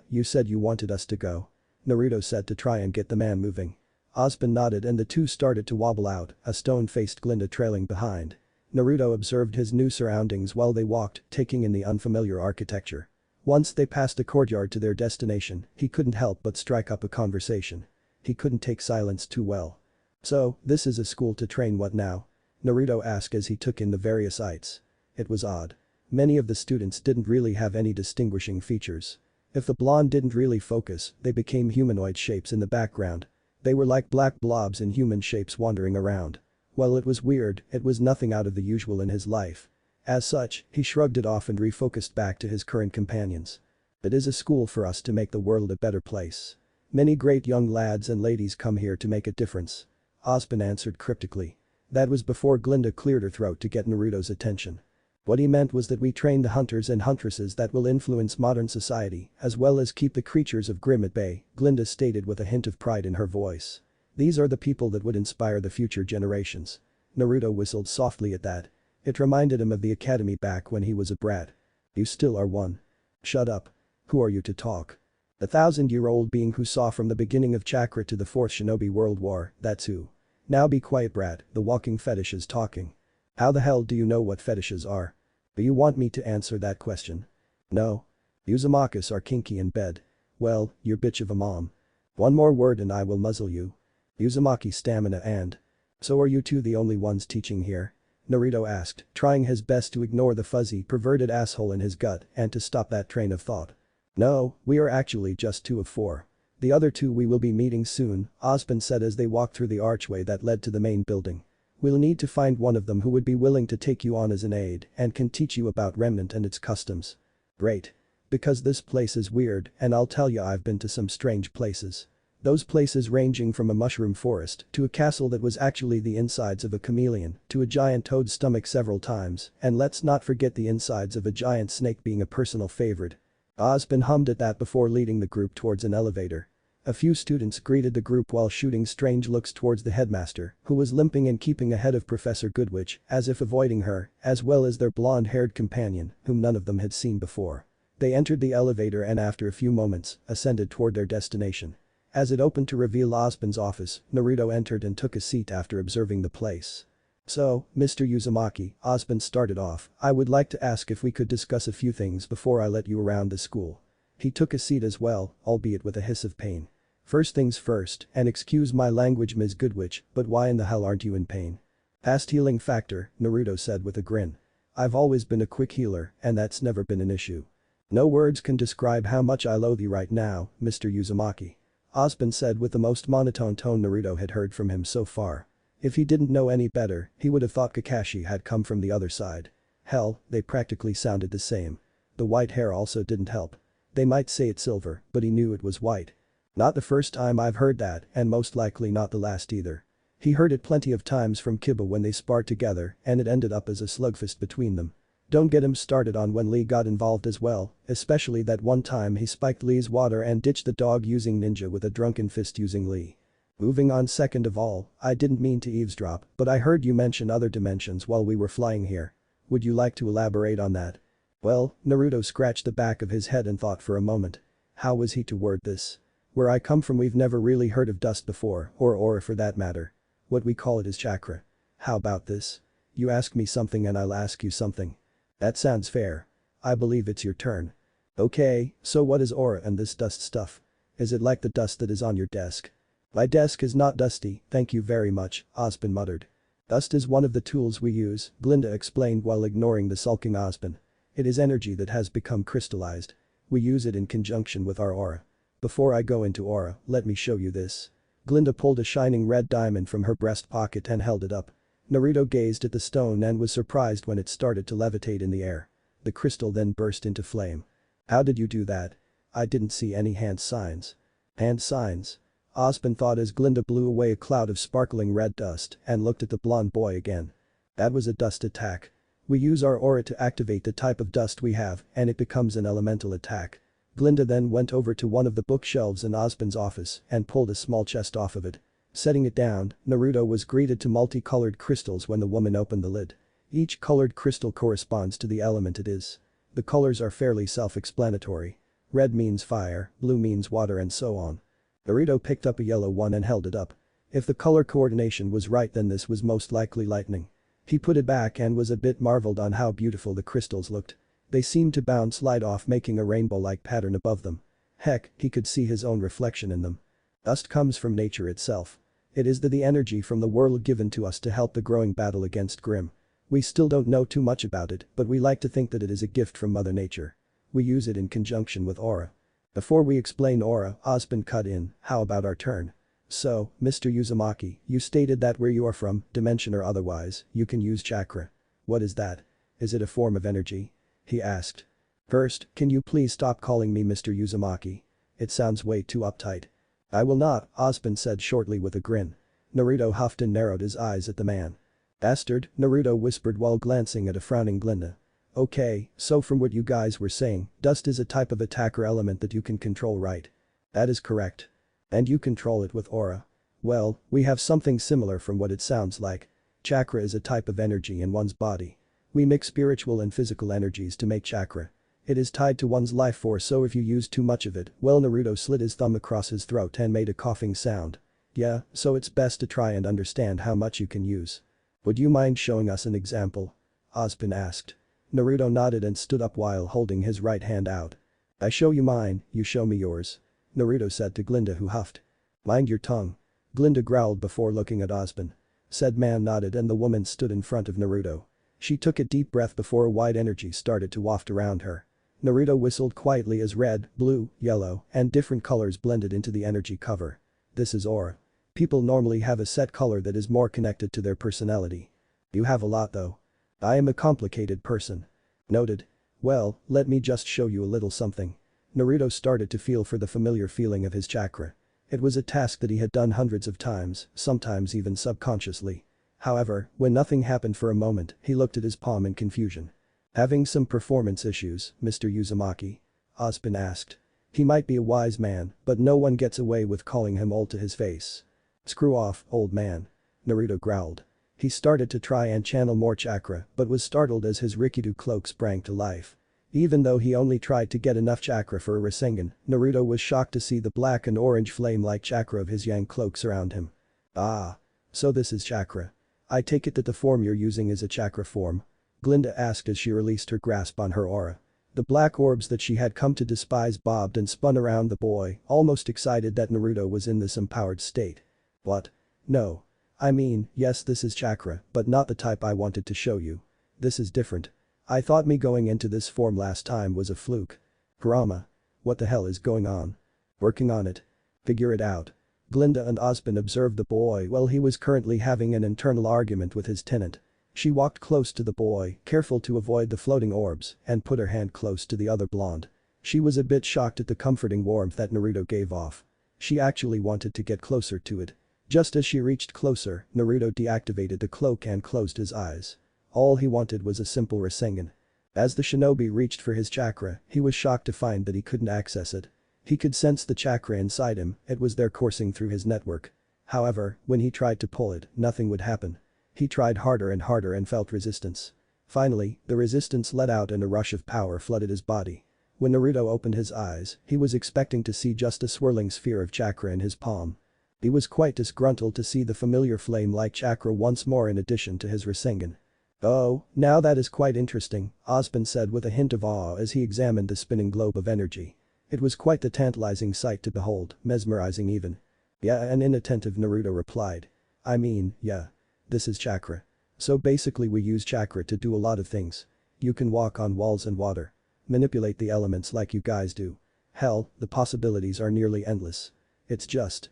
You said you wanted us to go. Naruto said to try and get the man moving. Ozpin nodded and the two started to wobble out, a stone-faced Glinda trailing behind. Naruto observed his new surroundings while they walked, taking in the unfamiliar architecture. Once they passed the courtyard to their destination, he couldn't help but strike up a conversation. He couldn't take silence too well. So, this is a school to train what now? Naruto asked as he took in the various ites. It was odd. Many of the students didn't really have any distinguishing features. If the blonde didn't really focus, they became humanoid shapes in the background. They were like black blobs in human shapes wandering around. While it was weird, it was nothing out of the usual in his life. As such, he shrugged it off and refocused back to his current companions. It is a school for us to make the world a better place. Many great young lads and ladies come here to make a difference. Ozpin answered cryptically. That was before Glinda cleared her throat to get Naruto's attention. What he meant was that we train the hunters and huntresses that will influence modern society, as well as keep the creatures of Grimm at bay, Glinda stated with a hint of pride in her voice. These are the people that would inspire the future generations. Naruto whistled softly at that. It reminded him of the academy back when he was a brat. You still are one. Shut up. Who are you to talk? The 1,000-year-old being who saw from the beginning of Chakra to the 4th Shinobi World War, that's who. Now be quiet, brat, the walking fetish is talking. How the hell do you know what fetishes are? Do you want me to answer that question? No. Uzumakas are kinky in bed. Well, you're bitch of a mom. One more word and I will muzzle you. Uzumaki stamina and. So are you two the only ones teaching here? Naruto asked, trying his best to ignore the fuzzy, perverted asshole in his gut and to stop that train of thought. No, we are actually just 2 of 4. The other 2 we will be meeting soon, Ozpin said as they walked through the archway that led to the main building. We'll need to find one of them who would be willing to take you on as an aide and can teach you about Remnant and its customs. Great. Because this place is weird and I'll tell you I've been to some strange places. Those places ranging from a mushroom forest to a castle that was actually the insides of a chameleon to a giant toad's stomach several times, and let's not forget the insides of a giant snake being a personal favorite. Ozpin hummed at that before leading the group towards an elevator. A few students greeted the group while shooting strange looks towards the headmaster, who was limping and keeping ahead of Professor Goodwitch as if avoiding her, as well as their blonde-haired companion, whom none of them had seen before. They entered the elevator and after a few moments, ascended toward their destination. As it opened to reveal Ozpin's office, Naruto entered and took a seat after observing the place. So, Mr. Uzumaki, Ozpin started off, I would like to ask if we could discuss a few things before I let you around the school. He took a seat as well, albeit with a hiss of pain. First things first, and excuse my language Ms. Goodwitch, but why in the hell aren't you in pain? Past healing factor, Naruto said with a grin. I've always been a quick healer, and that's never been an issue. No words can describe how much I loathe you right now, Mr. Uzumaki. Osban said with the most monotone tone Naruto had heard from him so far. If he didn't know any better, he would have thought Kakashi had come from the other side. Hell, they practically sounded the same. The white hair also didn't help. They might say it's silver, but he knew it was white. Not the first time I've heard that, and most likely not the last either. He heard it plenty of times from Kiba when they sparred together, and it ended up as a slugfest between them. Don't get him started on when Lee got involved as well, especially that one time he spiked Lee's water and ditched the dog using ninja with a drunken fist using Lee. Moving on, second of all, I didn't mean to eavesdrop, but I heard you mention other dimensions while we were flying here. Would you like to elaborate on that? Well, Naruto scratched the back of his head and thought for a moment. How was he to word this? Where I come from we've never really heard of dust before, or aura for that matter. What we call it is chakra. How about this? You ask me something and I'll ask you something. That sounds fair. I believe it's your turn. Okay, so what is aura and this dust stuff? Is it like the dust that is on your desk? My desk is not dusty, thank you very much, Osban muttered. Dust is one of the tools we use, Glinda explained while ignoring the sulking Osban. It is energy that has become crystallized. We use it in conjunction with our aura. Before I go into aura, let me show you this. Glinda pulled a shining red diamond from her breast pocket and held it up. Naruto gazed at the stone and was surprised when it started to levitate in the air. The crystal then burst into flame. How did you do that? I didn't see any hand signs. Hand signs? Osban thought as Glinda blew away a cloud of sparkling red dust and looked at the blonde boy again. That was a dust attack. We use our aura to activate the type of dust we have and it becomes an elemental attack. Glinda then went over to one of the bookshelves in Osban's office and pulled a small chest off of it. Setting it down, Naruto was greeted to multicolored crystals when the woman opened the lid. Each colored crystal corresponds to the element it is. The colors are fairly self-explanatory. Red means fire, blue means water and so on. Naruto picked up a yellow one and held it up. If the color coordination was right then this was most likely lightning. He put it back and was a bit marveled on how beautiful the crystals looked. They seemed to bounce light off making a rainbow-like pattern above them. Heck, he could see his own reflection in them. Dust comes from nature itself. It is the energy from the world given to us to help the growing battle against Grim. We still don't know too much about it, but we like to think that it is a gift from Mother Nature. We use it in conjunction with aura. Before we explain aura, Osban cut in, how about our turn? So, Mr. Uzumaki, you stated that where you are from, dimension or otherwise, you can use chakra. What is that? Is it a form of energy? He asked. First, can you please stop calling me Mr. Uzumaki? It sounds way too uptight. I will not, Osban said shortly with a grin. Naruto huffed and narrowed his eyes at the man. Bastard, Naruto whispered while glancing at a frowning Glinda. Okay, so from what you guys were saying, dust is a type of attacker element that you can control, right? That is correct. And you control it with aura. Well, we have something similar from what it sounds like. Chakra is a type of energy in one's body. We mix spiritual and physical energies to make chakra. It is tied to one's life force, so if you use too much of it, well, Naruto slid his thumb across his throat and made a coughing sound. Yeah, so it's best to try and understand how much you can use. Would you mind showing us an example? Osban asked. Naruto nodded and stood up while holding his right hand out. I show you mine, you show me yours. Naruto said to Glinda, who huffed. Mind your tongue. Glinda growled before looking at Osban. Said man nodded and the woman stood in front of Naruto. She took a deep breath before a white energy started to waft around her. Naruto whistled quietly as red, blue, yellow, and different colors blended into the energy cover. This is aura. People normally have a set color that is more connected to their personality. You have a lot though. I am a complicated person. Noted. Well, let me just show you a little something. Naruto started to feel for the familiar feeling of his chakra. It was a task that he had done hundreds of times, sometimes even subconsciously. However, when nothing happened for a moment, he looked at his palm in confusion. Having some performance issues, Mr. Uzumaki? Osban asked. He might be a wise man, but no one gets away with calling him old to his face. Screw off, old man. Naruto growled. He started to try and channel more chakra but was startled as his Rikido cloak sprang to life. Even though he only tried to get enough chakra for a Rasengan, Naruto was shocked to see the black and orange flame-like chakra of his yang cloak surround him. Ah. So this is chakra. I take it that the form you're using is a chakra form? Glinda asked as she released her grasp on her aura. The black orbs that she had come to despise bobbed and spun around the boy, almost excited that Naruto was in this empowered state. What? No. I mean, yes, this is chakra, but not the type I wanted to show you. This is different. I thought me going into this form last time was a fluke. Kurama. What the hell is going on? Working on it. Figure it out. Glinda and Osmond observed the boy while he was currently having an internal argument with his tenant. She walked close to the boy, careful to avoid the floating orbs, and put her hand close to the other blonde. She was a bit shocked at the comforting warmth that Naruto gave off. She actually wanted to get closer to it. Just as she reached closer, Naruto deactivated the cloak and closed his eyes. All he wanted was a simple Rasengan. As the shinobi reached for his chakra, he was shocked to find that he couldn't access it. He could sense the chakra inside him, it was there coursing through his network. However, when he tried to pull it, nothing would happen. He tried harder and felt resistance. Finally, the resistance let out and a rush of power flooded his body. When Naruto opened his eyes, he was expecting to see just a swirling sphere of chakra in his palm. He was quite disgruntled to see the familiar flame-like chakra once more in addition to his Rasengan. "Oh, now that is quite interesting," Osmond said with a hint of awe as he examined the spinning globe of energy. It was quite the tantalizing sight to behold, mesmerizing even. "Yeah," an inattentive Naruto replied. Yeah. This is chakra. So basically we use chakra to do a lot of things. You can walk on walls and water. Manipulate the elements like you guys do. Hell, the possibilities are nearly endless. It's just,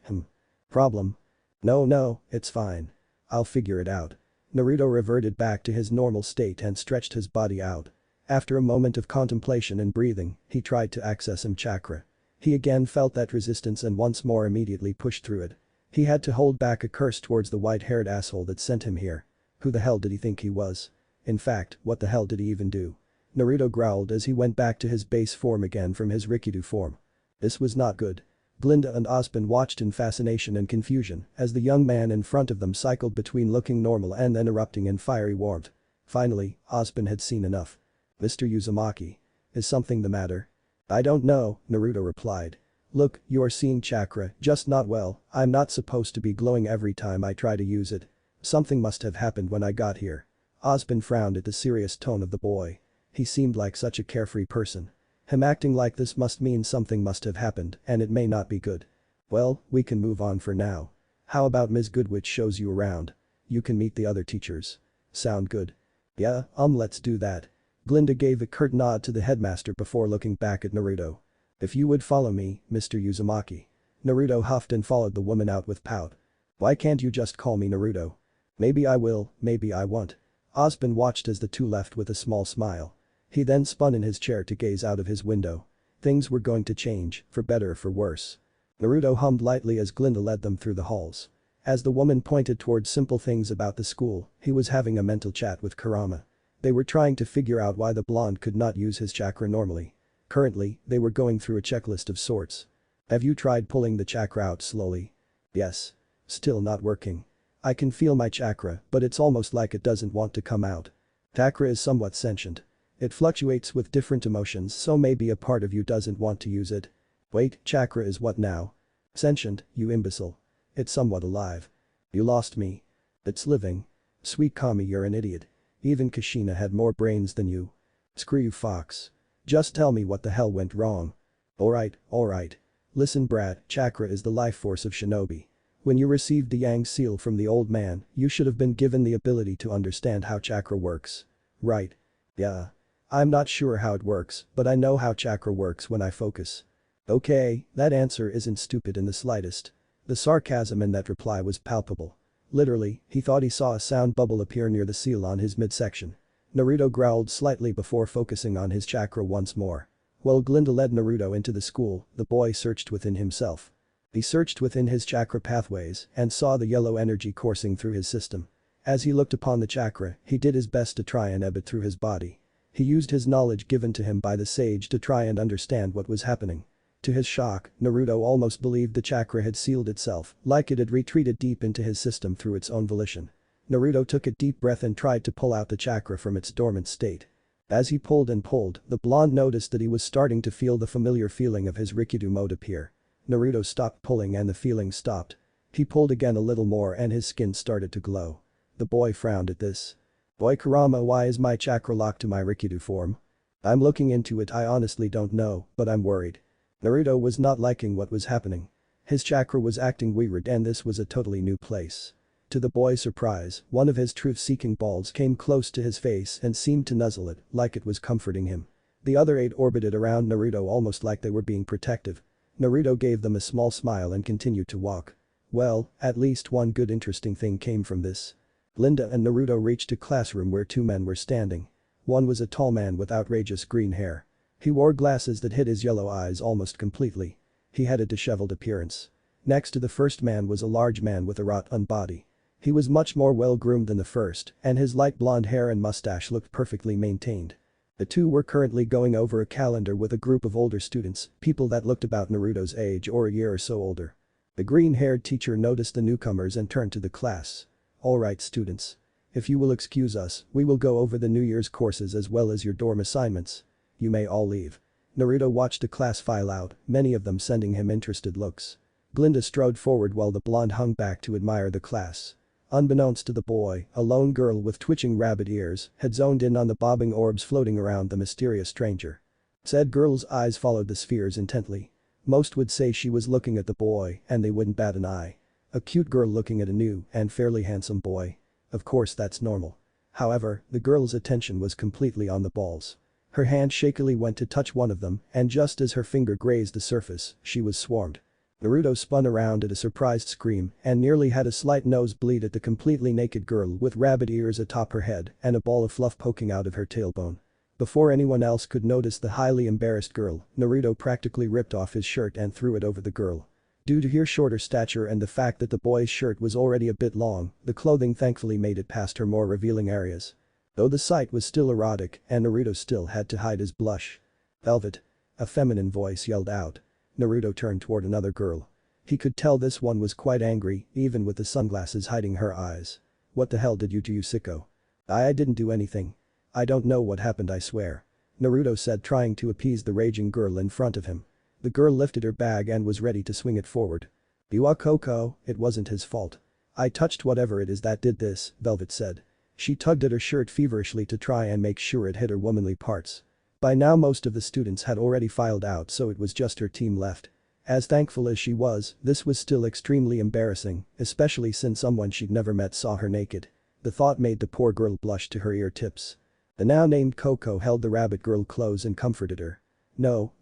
problem. No, it's fine. I'll figure it out." Naruto reverted back to his normal state and stretched his body out. After a moment of contemplation and breathing, he tried to access his chakra. He again felt that resistance and once more immediately pushed through it. He had to hold back a curse towards the white-haired asshole that sent him here. Who the hell did he think he was? In fact, what the hell did he even do? Naruto growled as he went back to his base form again from his Rikido form. This was not good. Glinda and Osmond watched in fascination and confusion as the young man in front of them cycled between looking normal and then erupting in fiery warmth. Finally, Osmond had seen enough. "Mr. Uzumaki. Is something the matter?" "I don't know," Naruto replied. "Look, you are seeing chakra, just not well. I'm not supposed to be glowing every time I try to use it. Something must have happened when I got here." Osmond frowned at the serious tone of the boy. He seemed like such a carefree person. Him acting like this must mean something must have happened and it may not be good. "Well, we can move on for now. How about Ms. Goodwitch shows you around? You can meet the other teachers. Sound good?" "Yeah, let's do that." Glinda gave a curt nod to the headmaster before looking back at Naruto. "If you would follow me, Mr. Uzumaki." Naruto huffed and followed the woman out with pout. "Why can't you just call me Naruto?" "Maybe I will, maybe I won't." Osmond watched as the two left with a small smile. He then spun in his chair to gaze out of his window. Things were going to change, for better or for worse. Naruto hummed lightly as Glinda led them through the halls. As the woman pointed towards simple things about the school, he was having a mental chat with Kurama. They were trying to figure out why the blonde could not use his chakra normally. Currently, they were going through a checklist of sorts. "Have you tried pulling the chakra out slowly?" "Yes. Still not working. I can feel my chakra, but it's almost like it doesn't want to come out. Chakra is somewhat sentient. It fluctuates with different emotions, so maybe a part of you doesn't want to use it." "Wait, chakra is what now?" "Sentient, you imbecile. It's somewhat alive." "You lost me." "It's living." "Sweet Kami, you're an idiot. Even Kushina had more brains than you." "Screw you, Fox. Just tell me what the hell went wrong." Alright. Listen, brat, chakra is the life force of shinobi. When you received the Yang seal from the old man, you should have been given the ability to understand how chakra works. Right? Yeah. I'm not sure how it works, but I know how chakra works when I focus. Okay, that answer isn't stupid in the slightest. The sarcasm in that reply was palpable. Literally, he thought he saw a sound bubble appear near the seal on his midsection. Naruto growled slightly before focusing on his chakra once more. While Glinda led Naruto into the school, the boy searched within himself. He searched within his chakra pathways and saw the yellow energy coursing through his system. As he looked upon the chakra, he did his best to try and ebb it through his body. He used his knowledge given to him by the sage to try and understand what was happening. To his shock, Naruto almost believed the chakra had sealed itself, like it had retreated deep into his system through its own volition. Naruto took a deep breath and tried to pull out the chakra from its dormant state. As he pulled and pulled, the blonde noticed that he was starting to feel the familiar feeling of his Rikido mode appear. Naruto stopped pulling and the feeling stopped. He pulled again a little more and his skin started to glow. The boy frowned at this. "Boy Kurama, why is my chakra locked to my Rikido form? I'm looking into it, I honestly don't know, but I'm worried." Naruto was not liking what was happening. His chakra was acting weird and this was a totally new place. To the boy's surprise, one of his truth-seeking balls came close to his face and seemed to nuzzle it, like it was comforting him. The other 8 orbited around Naruto almost like they were being protective. Naruto gave them a small smile and continued to walk. Well, at least one good interesting thing came from this. Linda and Naruto reached a classroom where two men were standing. One was a tall man with outrageous green hair. He wore glasses that hid his yellow eyes almost completely. He had a disheveled appearance. Next to the first man was a large man with a rotund body. He was much more well-groomed than the first, and his light blonde hair and mustache looked perfectly maintained. The two were currently going over a calendar with a group of older students, people that looked about Naruto's age or a year or so older. The green-haired teacher noticed the newcomers and turned to the class. "Alright students. If you will excuse us, we will go over the New Year's courses as well as your dorm assignments. You may all leave." Naruto watched the class file out, many of them sending him interested looks. Glinda strode forward while the blonde hung back to admire the class. Unbeknownst to the boy, a lone girl with twitching rabbit ears had zoned in on the bobbing orbs floating around the mysterious stranger. Said girl's eyes followed the spheres intently. Most would say she was looking at the boy and they wouldn't bat an eye. A cute girl looking at a new and fairly handsome boy. Of course that's normal. However, the girl's attention was completely on the balls. Her hand shakily went to touch one of them and just as her finger grazed the surface, she was swarmed. Naruto spun around at a surprised scream and nearly had a slight nosebleed at the completely naked girl with rabbit ears atop her head and a ball of fluff poking out of her tailbone. Before anyone else could notice the highly embarrassed girl, Naruto practically ripped off his shirt and threw it over the girl. Due to her shorter stature and the fact that the boy's shirt was already a bit long, the clothing thankfully made it past her more revealing areas. Though the sight was still erotic and Naruto still had to hide his blush. "Velvet." A feminine voice yelled out. Naruto turned toward another girl. He could tell this one was quite angry, even with the sunglasses hiding her eyes. "What the hell did you do, you sicko?" I didn't do anything. I don't know what happened, I swear," Naruto said, trying to appease the raging girl in front of him. The girl lifted her bag and was ready to swing it forward. "Biwa Koko, it wasn't his fault. I touched whatever it is that did this," Velvet said. She tugged at her shirt feverishly to try and make sure it hit her womanly parts. By now most of the students had already filed out, so it was just her team left. As thankful as she was, this was still extremely embarrassing, especially since someone she'd never met saw her naked. The thought made the poor girl blush to her ear tips. The now named Coco held the rabbit girl close and comforted her. No,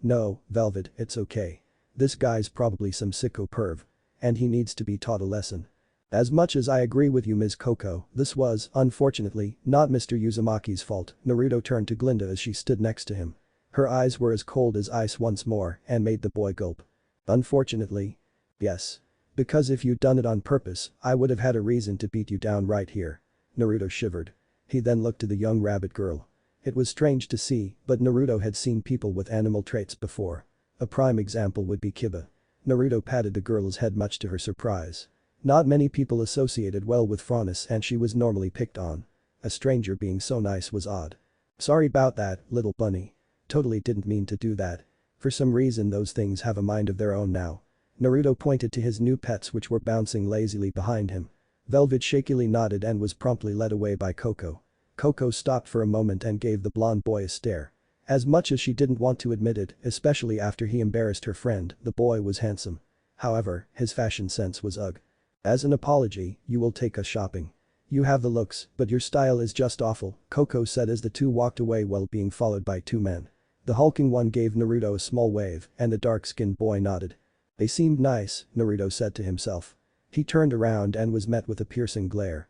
Velvet, it's okay. This guy's probably some sicko perv. And he needs to be taught a lesson. As much as I agree with you, Ms. Coco, this was, unfortunately, not Mr. Uzumaki's fault." Naruto turned to Glinda as she stood next to him. Her eyes were as cold as ice once more and made the boy gulp. "Unfortunately?" "Yes. Because if you'd done it on purpose, I would have had a reason to beat you down right here." Naruto shivered. He then looked to the young rabbit girl. It was strange to see, but Naruto had seen people with animal traits before. A prime example would be Kiba. Naruto patted the girl's head much to her surprise. Not many people associated well with Franus and she was normally picked on. A stranger being so nice was odd. "Sorry about that, little bunny. Totally didn't mean to do that. For some reason those things have a mind of their own now." Naruto pointed to his new pets which were bouncing lazily behind him. Velvet shakily nodded and was promptly led away by Coco. Coco stopped for a moment and gave the blonde boy a stare. As much as she didn't want to admit it, especially after he embarrassed her friend, the boy was handsome. However, his fashion sense was ugh. "As an apology, you will take us shopping. You have the looks, but your style is just awful," Coco said as the two walked away while being followed by two men. The hulking one gave Naruto a small wave and the dark-skinned boy nodded. "They seemed nice," Naruto said to himself. He turned around and was met with a piercing glare.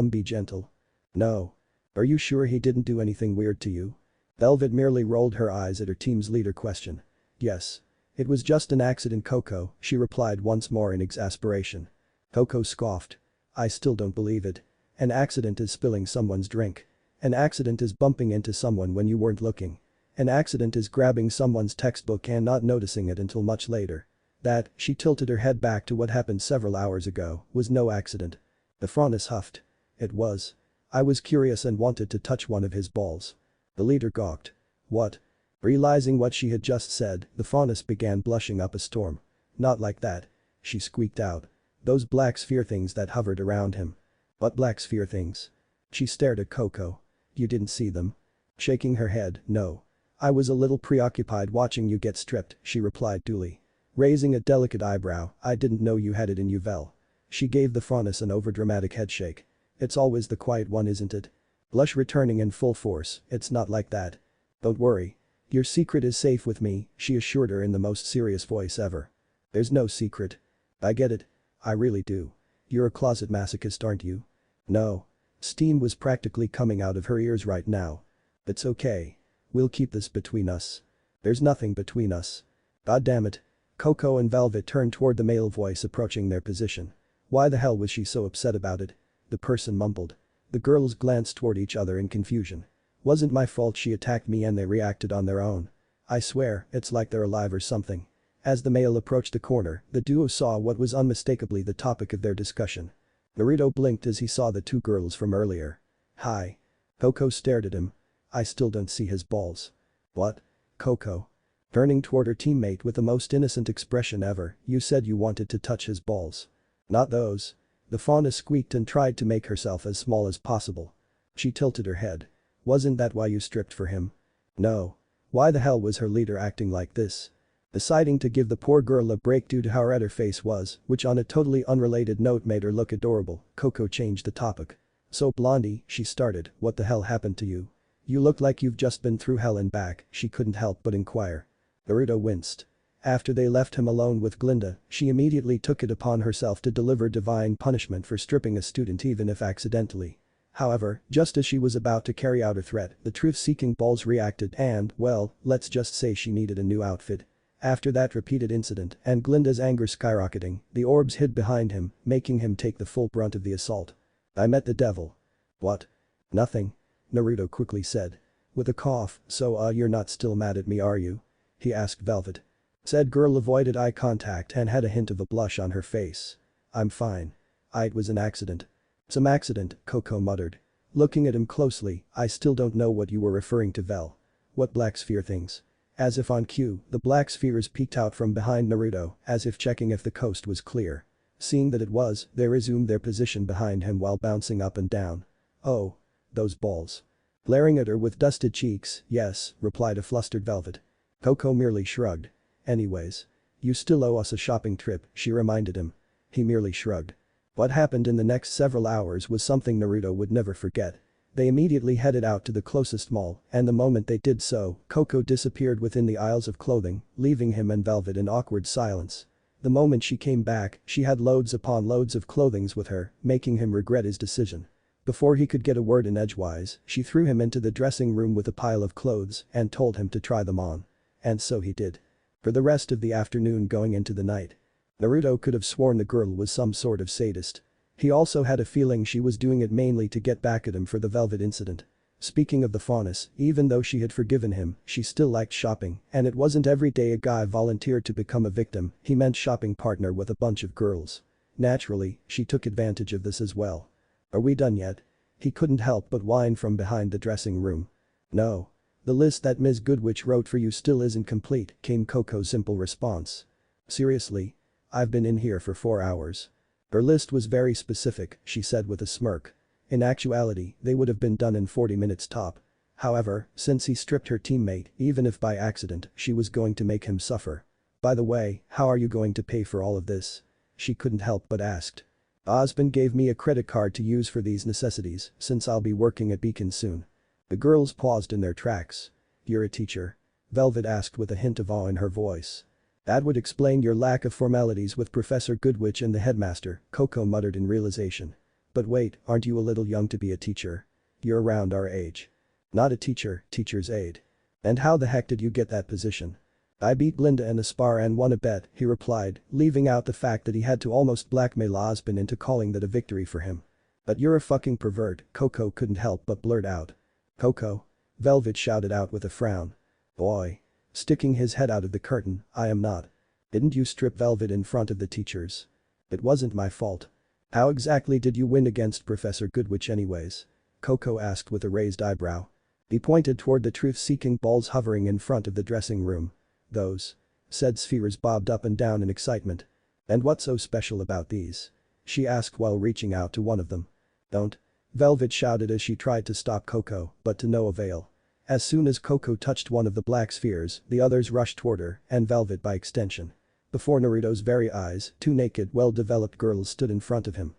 Be gentle." "No. Are you sure he didn't do anything weird to you?" Velvet merely rolled her eyes at her team's leader question. "Yes. It was just an accident, Coco," she replied once more in exasperation. Coco scoffed. "I still don't believe it. An accident is spilling someone's drink. An accident is bumping into someone when you weren't looking. An accident is grabbing someone's textbook and not noticing it until much later. That," she tilted her head back to what happened several hours ago, "was no accident." The Franus huffed. "It was. I was curious and wanted to touch one of his balls." The leader gawked. "What?" Realizing what she had just said, the Franus began blushing up a storm. "Not like that," she squeaked out. "Those black sphere things that hovered around him." "What black sphere things?" She stared at Coco. "You didn't see them?" Shaking her head, "No. I was a little preoccupied watching you get stripped," she replied dully. Raising a delicate eyebrow, "I didn't know you had it in you, Vel." She gave the Franus an overdramatic headshake. "It's always the quiet one, isn't it?" Blush returning in full force, "It's not like that. Don't worry. "Your secret is safe with me," she assured her in the most serious voice ever. "There's no secret. I get it. I really do. You're a closet masochist, aren't you?" "No." Steam was practically coming out of her ears right now. "It's okay. We'll keep this between us." "There's nothing between us." "God damn it." Coco and Velvet turned toward the male voice approaching their position. Why the hell was she so upset about it? The person mumbled. The girls glanced toward each other in confusion. "Wasn't my fault she attacked me and they reacted on their own. I swear, it's like they're alive or something." As the male approached the corner, the duo saw what was unmistakably the topic of their discussion. Naruto blinked as he saw the two girls from earlier. "Hi." Coco stared at him. "I still don't see his balls." "What?" Coco. Turning toward her teammate with the most innocent expression ever, "You said you wanted to touch his balls." "Not those." The fauna squeaked and tried to make herself as small as possible. She tilted her head. "Wasn't that why you stripped for him?" "No." Why the hell was her leader acting like this? Deciding to give the poor girl a break due to how red her face was, which on a totally unrelated note made her look adorable, Coco changed the topic. "So Blondie," she started, "what the hell happened to you? You look like you've just been through hell and back," she couldn't help but inquire. Naruto winced. After they left him alone with Glinda, she immediately took it upon herself to deliver divine punishment for stripping a student even if accidentally. However, just as she was about to carry out her threat, the truth-seeking balls reacted and, well, let's just say she needed a new outfit. After that repeated incident and Glinda's anger skyrocketing, the orbs hid behind him, making him take the full brunt of the assault. "I met the devil." "What?" "Nothing." Naruto quickly said. With a cough, "So you're not still mad at me, are you?" he asked Velvet. Said girl avoided eye contact and had a hint of a blush on her face. "I'm fine. It was an accident." "Some accident," Coco muttered. Looking at him closely, "I still don't know what you were referring to, Vel. What black sphere things?" As if on cue, the black spheres peeked out from behind Naruto, as if checking if the coast was clear. Seeing that it was, they resumed their position behind him while bouncing up and down. "Oh. Those balls." Glaring at her with dusted cheeks, "Yes," replied a flustered Velvet. Coco merely shrugged. "Anyways. You still owe us a shopping trip," she reminded him. He merely shrugged. What happened in the next several hours was something Naruto would never forget. They immediately headed out to the closest mall, and the moment they did so, Coco disappeared within the aisles of clothing, leaving him and Velvet in awkward silence. The moment she came back, she had loads upon loads of clothings with her, making him regret his decision. Before he could get a word in edgewise, she threw him into the dressing room with a pile of clothes and told him to try them on. And so he did. For the rest of the afternoon going into the night, Naruto could have sworn the girl was some sort of sadist. He also had a feeling she was doing it mainly to get back at him for the Velvet incident. Speaking of the faunus, even though she had forgiven him, she still liked shopping, and it wasn't every day a guy volunteered to become a victim, he meant shopping partner with a bunch of girls. Naturally, she took advantage of this as well. "Are we done yet?" He couldn't help but whine from behind the dressing room. "No. The list that Ms. Goodwitch wrote for you still isn't complete," came Coco's simple response. "Seriously? I've been in here for 4 hours." Her list was very specific, she said with a smirk. In actuality, they would have been done in 40 minutes top. However, since he stripped her teammate, even if by accident, she was going to make him suffer. "By the way, how are you going to pay for all of this?" She couldn't help but asked. "Husband gave me a credit card to use for these necessities since I'll be working at Beacon soon." The girls paused in their tracks. "You're a teacher?" Velvet asked with a hint of awe in her voice. "That would explain your lack of formalities with Professor Goodwitch and the headmaster," Coco muttered in realization. "But wait, aren't you a little young to be a teacher? You're around our age." "Not a teacher, teacher's aide." "And how the heck did you get that position?" "I beat Glinda in a spar and won a bet," he replied, leaving out the fact that he had to almost blackmail Ozpin into calling that a victory for him. "But you're a fucking pervert," Coco couldn't help but blurt out. "Coco?" Velvet shouted out with a frown. "Boy." Sticking his head out of the curtain, "I am not." "Didn't you strip Velvet in front of the teachers?" "It wasn't my fault." "How exactly did you win against Professor Goodwitch anyways?" Coco asked with a raised eyebrow. He pointed toward the truth-seeking balls hovering in front of the dressing room. "Those." Said spheres bobbed up and down in excitement. "And what's so special about these?" she asked while reaching out to one of them. "Don't." Velvet shouted as she tried to stop Coco, but to no avail. As soon as Coco touched one of the black spheres, the others rushed toward her, and Velvet by extension. Before Naruto's very eyes, 2 naked, well-developed girls stood in front of him.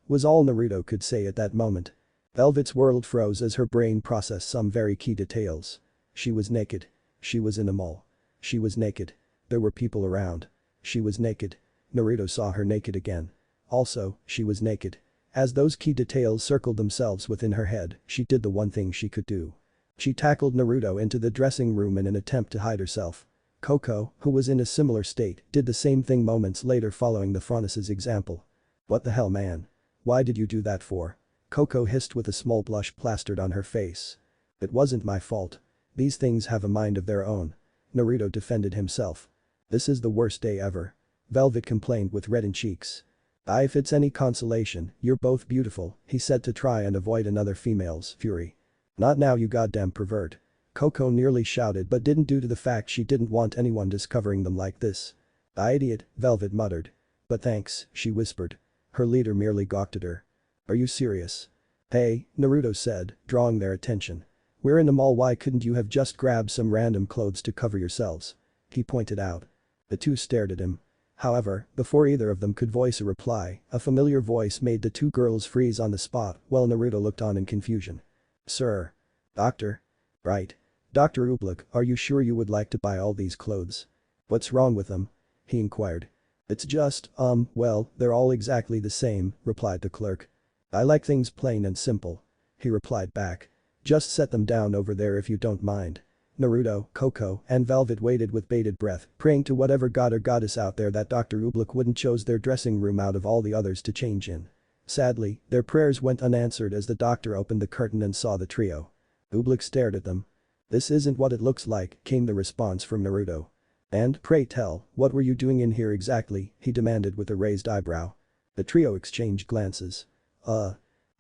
Was all Naruto could say at that moment. Velvet's world froze as her brain processed some very key details. She was naked. She was in a mall. She was naked. There were people around. She was naked. Naruto saw her naked again. Also, she was naked. As those key details circled themselves within her head, she did the one thing she could do. She tackled Naruto into the dressing room in an attempt to hide herself. Coco, who was in a similar state, did the same thing moments later following the Fronis's example. What the hell, man? Why did you do that for? Coco hissed with a small blush plastered on her face. It wasn't my fault. These things have a mind of their own. Naruto defended himself. This is the worst day ever. Velvet complained with reddened cheeks. If it's any consolation, you're both beautiful, he said to try and avoid another female's fury. Not now, you goddamn pervert. Coco nearly shouted but didn't due to the fact she didn't want anyone discovering them like this. Idiot, Velvet muttered. But thanks, she whispered. Her leader merely gawked at her. Are you serious? Hey, Naruto said, drawing their attention. We're in the mall, why couldn't you have just grabbed some random clothes to cover yourselves? He pointed out. The two stared at him. However, before either of them could voice a reply, a familiar voice made the two girls freeze on the spot while Naruto looked on in confusion. Sir. Doctor. Right. Dr. Oobleck, are you sure you would like to buy all these clothes? What's wrong with them? He inquired. It's just, well, they're all exactly the same, replied the clerk. I like things plain and simple. He replied back. Just set them down over there if you don't mind. Naruto, Coco, and Velvet waited with bated breath, praying to whatever god or goddess out there that Dr. Oobleck wouldn't choose their dressing room out of all the others to change in. Sadly, their prayers went unanswered as the doctor opened the curtain and saw the trio. Oobleck stared at them. This isn't what it looks like, came the response from Naruto. And, pray tell, what were you doing in here exactly, he demanded with a raised eyebrow. The trio exchanged glances.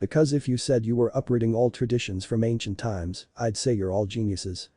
Because if you said you were uprooting all traditions from ancient times, I'd say you're all geniuses.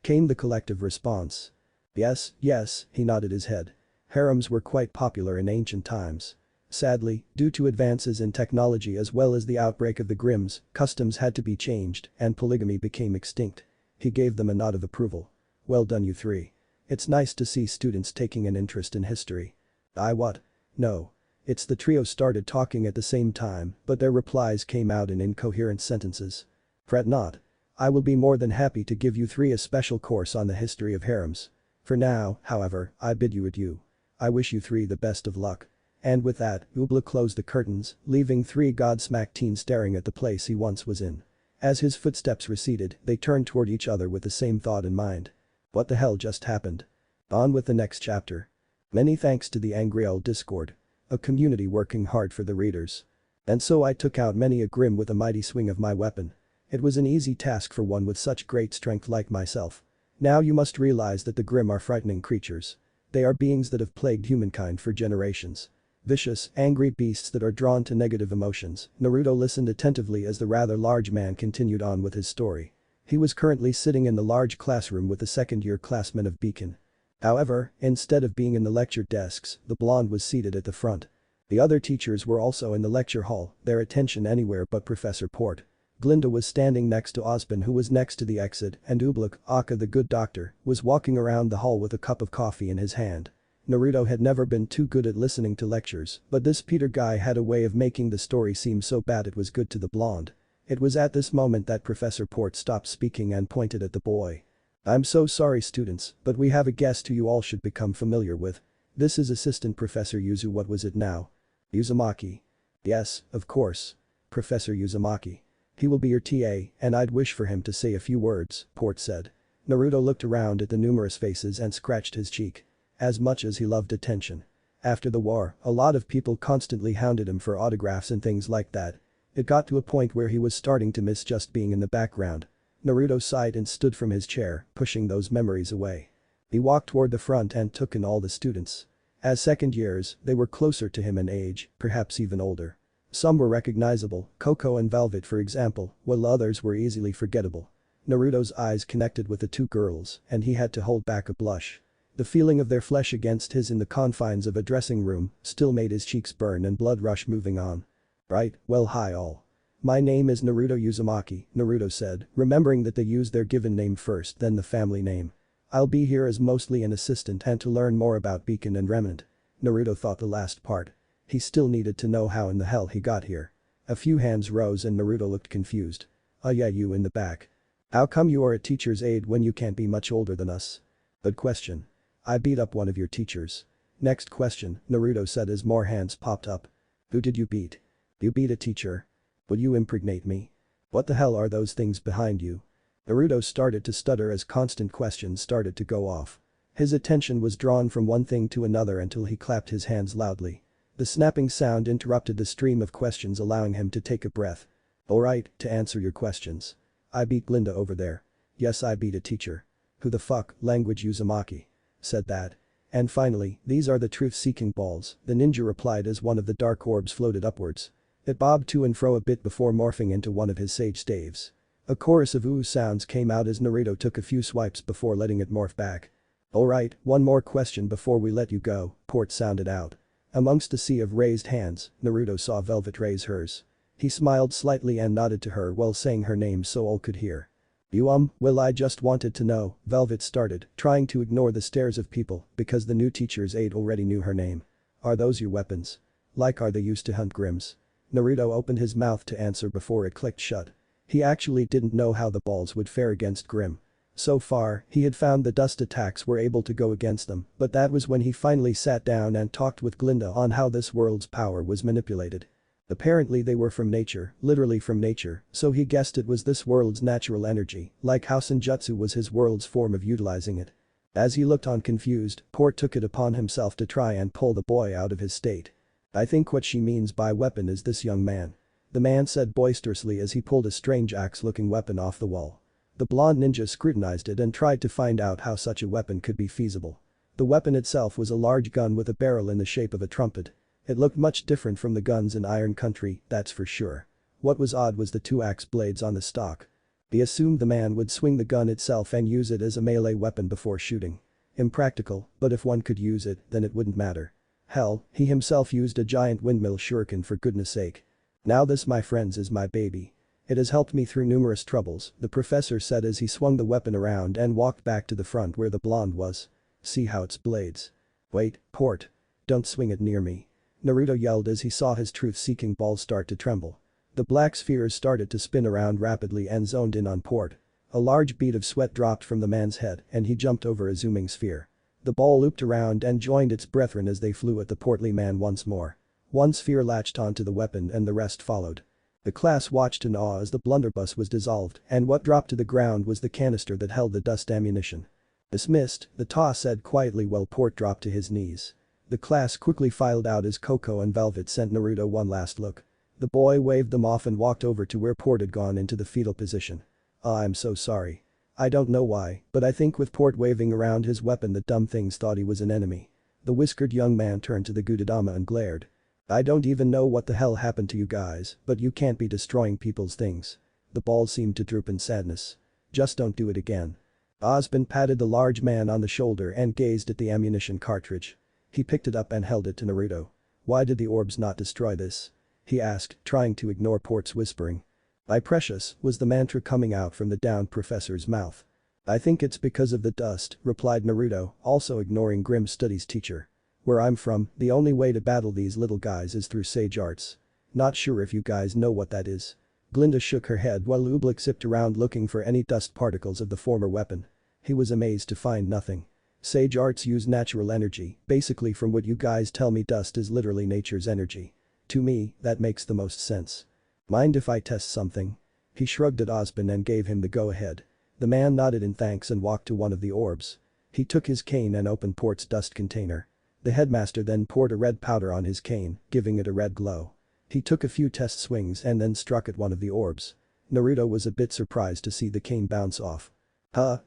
Came the collective response. Yes, he nodded his head. Harems were quite popular in ancient times. Sadly, due to advances in technology as well as the outbreak of the Grimms, customs had to be changed and polygamy became extinct. He gave them a nod of approval. Well done, you three. It's nice to see students taking an interest in history. What? No. It's the trio started talking at the same time, but their replies came out in incoherent sentences. Fret not. I will be more than happy to give you three a special course on the history of harems. For now, however, I bid you adieu. I wish you three the best of luck. And with that, Oobleck closed the curtains, leaving three godsmack teens staring at the place he once was in. As his footsteps receded, they turned toward each other with the same thought in mind. What the hell just happened? On with the next chapter. Many thanks to the Angry Owl Discord. A community working hard for the readers. And so I took out many a Grimm with a mighty swing of my weapon. It was an easy task for one with such great strength like myself. Now you must realize that the Grimm are frightening creatures. They are beings that have plagued humankind for generations. Vicious, angry beasts that are drawn to negative emotions. Naruto listened attentively as the rather large man continued on with his story. He was currently sitting in the large classroom with the second-year classmen of Beacon. However, instead of being in the lecture desks, the blonde was seated at the front. The other teachers were also in the lecture hall, their attention anywhere but Professor Port. Glinda was standing next to Ozpin, who was next to the exit, and Oobleck, Aka the good doctor, was walking around the hall with a cup of coffee in his hand. Naruto had never been too good at listening to lectures, but this Peter guy had a way of making the story seem so bad it was good to the blonde. It was at this moment that Professor Port stopped speaking and pointed at the boy. I'm so sorry, students, but we have a guest who you all should become familiar with. This is Assistant Professor Yuzu. What was it now? Uzumaki. Yes, of course. Professor Uzumaki. He will be your TA, and I'd wish for him to say a few words, Port said. Naruto looked around at the numerous faces and scratched his cheek. As much as he loved attention. After the war, a lot of people constantly hounded him for autographs and things like that. It got to a point where he was starting to miss just being in the background. Naruto sighed and stood from his chair, pushing those memories away. He walked toward the front and took in all the students. As second years, they were closer to him in age, perhaps even older. Some were recognizable, Coco and Velvet for example, while others were easily forgettable. Naruto's eyes connected with the two girls, and he had to hold back a blush. The feeling of their flesh against his in the confines of a dressing room still made his cheeks burn and blood rush. Moving on. Right, well, hi all. My name is Naruto Uzumaki, Naruto said, remembering that they used their given name first then the family name. I'll be here as mostly an assistant and to learn more about Beacon and Remnant. Naruto thought the last part. He still needed to know how in the hell he got here. A few hands rose and Naruto looked confused. Yeah, you in the back. How come you are a teacher's aide when you can't be much older than us? Good question. I beat up one of your teachers. Next question, Naruto said as more hands popped up. Who did you beat? You beat a teacher. Would you impregnate me? What the hell are those things behind you? Naruto started to stutter as constant questions started to go off. His attention was drawn from one thing to another until he clapped his hands loudly. The snapping sound interrupted the stream of questions, allowing him to take a breath. Alright, to answer your questions. I beat Glinda over there. Yes, I beat a teacher. Who the fuck, language Uzumaki? Said that. And finally, these are the truth-seeking balls, the ninja replied as one of the dark orbs floated upwards. It bobbed to and fro a bit before morphing into one of his sage staves. A chorus of ooh sounds came out as Naruto took a few swipes before letting it morph back. Alright, one more question before we let you go, Port sounded out. Amongst a sea of raised hands, Naruto saw Velvet raise hers. He smiled slightly and nodded to her while saying her name so all could hear. Well, I just wanted to know, Velvet started, trying to ignore the stares of people because the new teacher's aide already knew her name. Are those your weapons? Like are they used to hunt Grims? Naruto opened his mouth to answer before it clicked shut. He actually didn't know how the balls would fare against Grim. So far, he had found the dust attacks were able to go against them, but that was when he finally sat down and talked with Glinda on how this world's power was manipulated. Apparently they were from nature, literally from nature, so he guessed it was this world's natural energy, like how Senjutsu was his world's form of utilizing it. As he looked on confused, Port took it upon himself to try and pull the boy out of his state. I think what she means by weapon is this young man. The man said boisterously as he pulled a strange axe-looking weapon off the wall. The blonde ninja scrutinized it and tried to find out how such a weapon could be feasible. The weapon itself was a large gun with a barrel in the shape of a trumpet. It looked much different from the guns in Iron Country, that's for sure. What was odd was the two axe blades on the stock. He assumed the man would swing the gun itself and use it as a melee weapon before shooting. Impractical, but if one could use it, then it wouldn't matter. Hell, he himself used a giant windmill shuriken for goodness sake. Now this, my friends, is my baby. It has helped me through numerous troubles, the professor said as he swung the weapon around and walked back to the front where the blonde was. See how its blades. Wait, Port. Don't swing it near me. Naruto yelled as he saw his truth-seeking ball start to tremble. The black spheres started to spin around rapidly and zoned in on Port. A large bead of sweat dropped from the man's head and he jumped over a zooming sphere. The ball looped around and joined its brethren as they flew at the portly man once more. One sphere latched onto the weapon and the rest followed. The class watched in awe as the blunderbuss was dissolved and what dropped to the ground was the canister that held the dust ammunition. Dismissed, the Ta said quietly while Port dropped to his knees. The class quickly filed out as Coco and Velvet sent Naruto one last look. The boy waved them off and walked over to where Port had gone into the fetal position. I'm so sorry. I don't know why, but I think with Port waving around his weapon the dumb things thought he was an enemy. The whiskered young man turned to the Gudadama and glared. I don't even know what the hell happened to you guys, but you can't be destroying people's things. The ball seemed to droop in sadness. Just don't do it again. Osborn patted the large man on the shoulder and gazed at the ammunition cartridge. He picked it up and held it to Naruto. Why did the orbs not destroy this? He asked, trying to ignore Port's whispering. My precious, was the mantra coming out from the downed professor's mouth. I think it's because of the dust, replied Naruto, also ignoring Grim Studies teacher. Where I'm from, the only way to battle these little guys is through sage arts. Not sure if you guys know what that is. Glinda shook her head while Oobleck zipped around looking for any dust particles of the former weapon. He was amazed to find nothing. Sage arts use natural energy, basically from what you guys tell me dust is literally nature's energy. To me, that makes the most sense. Mind if I test something? He shrugged at Osborn and gave him the go-ahead. The man nodded in thanks and walked to one of the orbs. He took his cane and opened Port's dust container. The headmaster then poured a red powder on his cane, giving it a red glow. He took a few test swings and then struck at one of the orbs. Naruto was a bit surprised to see the cane bounce off.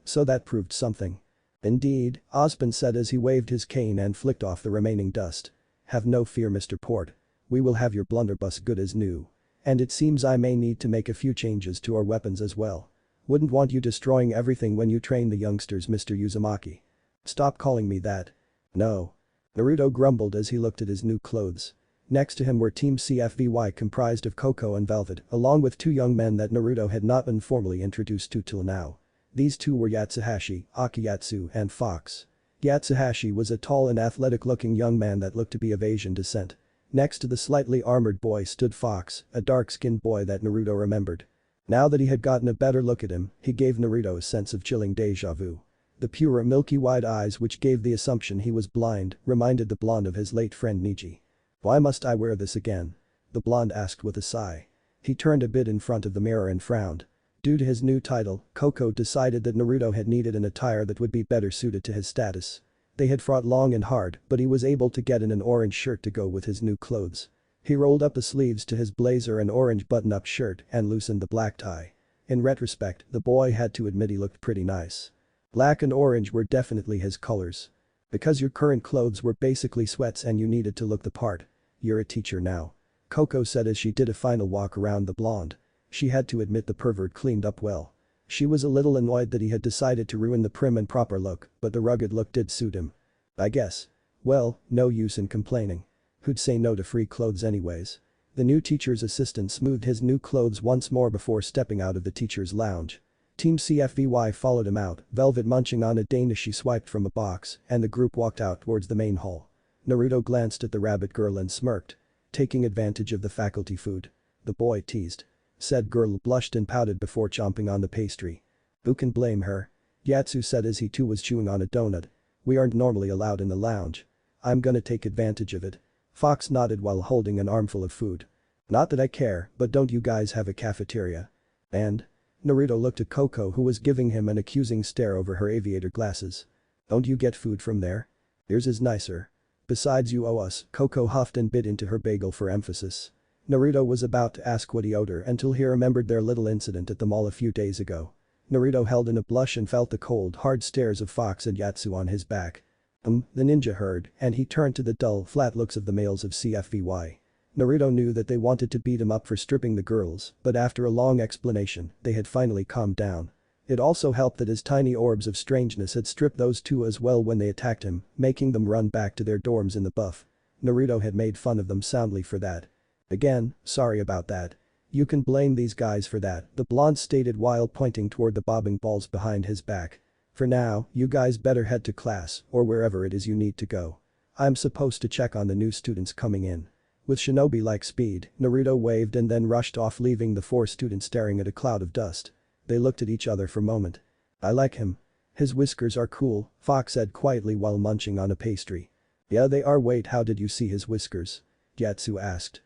So that proved something. Indeed, Osborn said as he waved his cane and flicked off the remaining dust. Have no fear, Mr. Port. We will have your blunderbuss good as new. And it seems I may need to make a few changes to our weapons as well. Wouldn't want you destroying everything when you train the youngsters, Mr. Uzumaki. Stop calling me that. No. Naruto grumbled as he looked at his new clothes. Next to him were Team CFVY comprised of Coco and Velvet, along with two young men that Naruto had not been formally introduced to till now. These two were Yatsuhashi, Akiyatsu, and Fox. Yatsuhashi was a tall and athletic-looking young man that looked to be of Asian descent. Next to the slightly armored boy stood Fox, a dark-skinned boy that Naruto remembered. Now that he had gotten a better look at him, he gave Naruto a sense of chilling deja vu. The pure milky-white eyes which gave the assumption he was blind reminded the blonde of his late friend Niji. "Why must I wear this again?" the blonde asked with a sigh. He turned a bit in front of the mirror and frowned. Due to his new title, Koko decided that Naruto had needed an attire that would be better suited to his status. They had fought long and hard, but he was able to get in an orange shirt to go with his new clothes. He rolled up the sleeves to his blazer and orange button-up shirt and loosened the black tie. In retrospect, the boy had to admit he looked pretty nice. Black and orange were definitely his colors. Because your current clothes were basically sweats and you needed to look the part. You're a teacher now. Koko said as she did a final walk around the blonde. She had to admit the pervert cleaned up well. She was a little annoyed that he had decided to ruin the prim and proper look, but the rugged look did suit him. I guess. Well, no use in complaining. Who'd say no to free clothes anyways? The new teacher's assistant smoothed his new clothes once more before stepping out of the teacher's lounge. Team CFVY followed him out, Velvet munching on a Danish she swiped from a box, and the group walked out towards the main hall. Naruto glanced at the rabbit girl and smirked. Taking advantage of the faculty food. The boy teased. Said girl blushed and pouted before chomping on the pastry. Who can blame her? Yatsu said as he too was chewing on a donut. We aren't normally allowed in the lounge. I'm gonna take advantage of it. Fox nodded while holding an armful of food. Not that I care, but don't you guys have a cafeteria? And? Naruto looked at Koko who was giving him an accusing stare over her aviator glasses. Don't you get food from there? Yours is nicer. Besides you owe us, Koko huffed and bit into her bagel for emphasis. Naruto was about to ask what he owed her until he remembered their little incident at the mall a few days ago. Naruto held in a blush and felt the cold, hard stares of Fox and Yatsu on his back. The ninja heard, and he turned to the dull, flat looks of the males of CFVY. Naruto knew that they wanted to beat him up for stripping the girls, but after a long explanation, they had finally calmed down. It also helped that his tiny orbs of strangeness had stripped those two as well when they attacked him, making them run back to their dorms in the buff. Naruto had made fun of them soundly for that. Again, sorry about that. You can blame these guys for that, the blonde stated while pointing toward the bobbing balls behind his back. For now, you guys better head to class or wherever it is you need to go. I'm supposed to check on the new students coming in. With shinobi-like speed, Naruto waved and then rushed off leaving the four students staring at a cloud of dust. They looked at each other for a moment. I like him. His whiskers are cool, Fox said quietly while munching on a pastry. Yeah they are. Wait, how did you see his whiskers? Yatsu asked.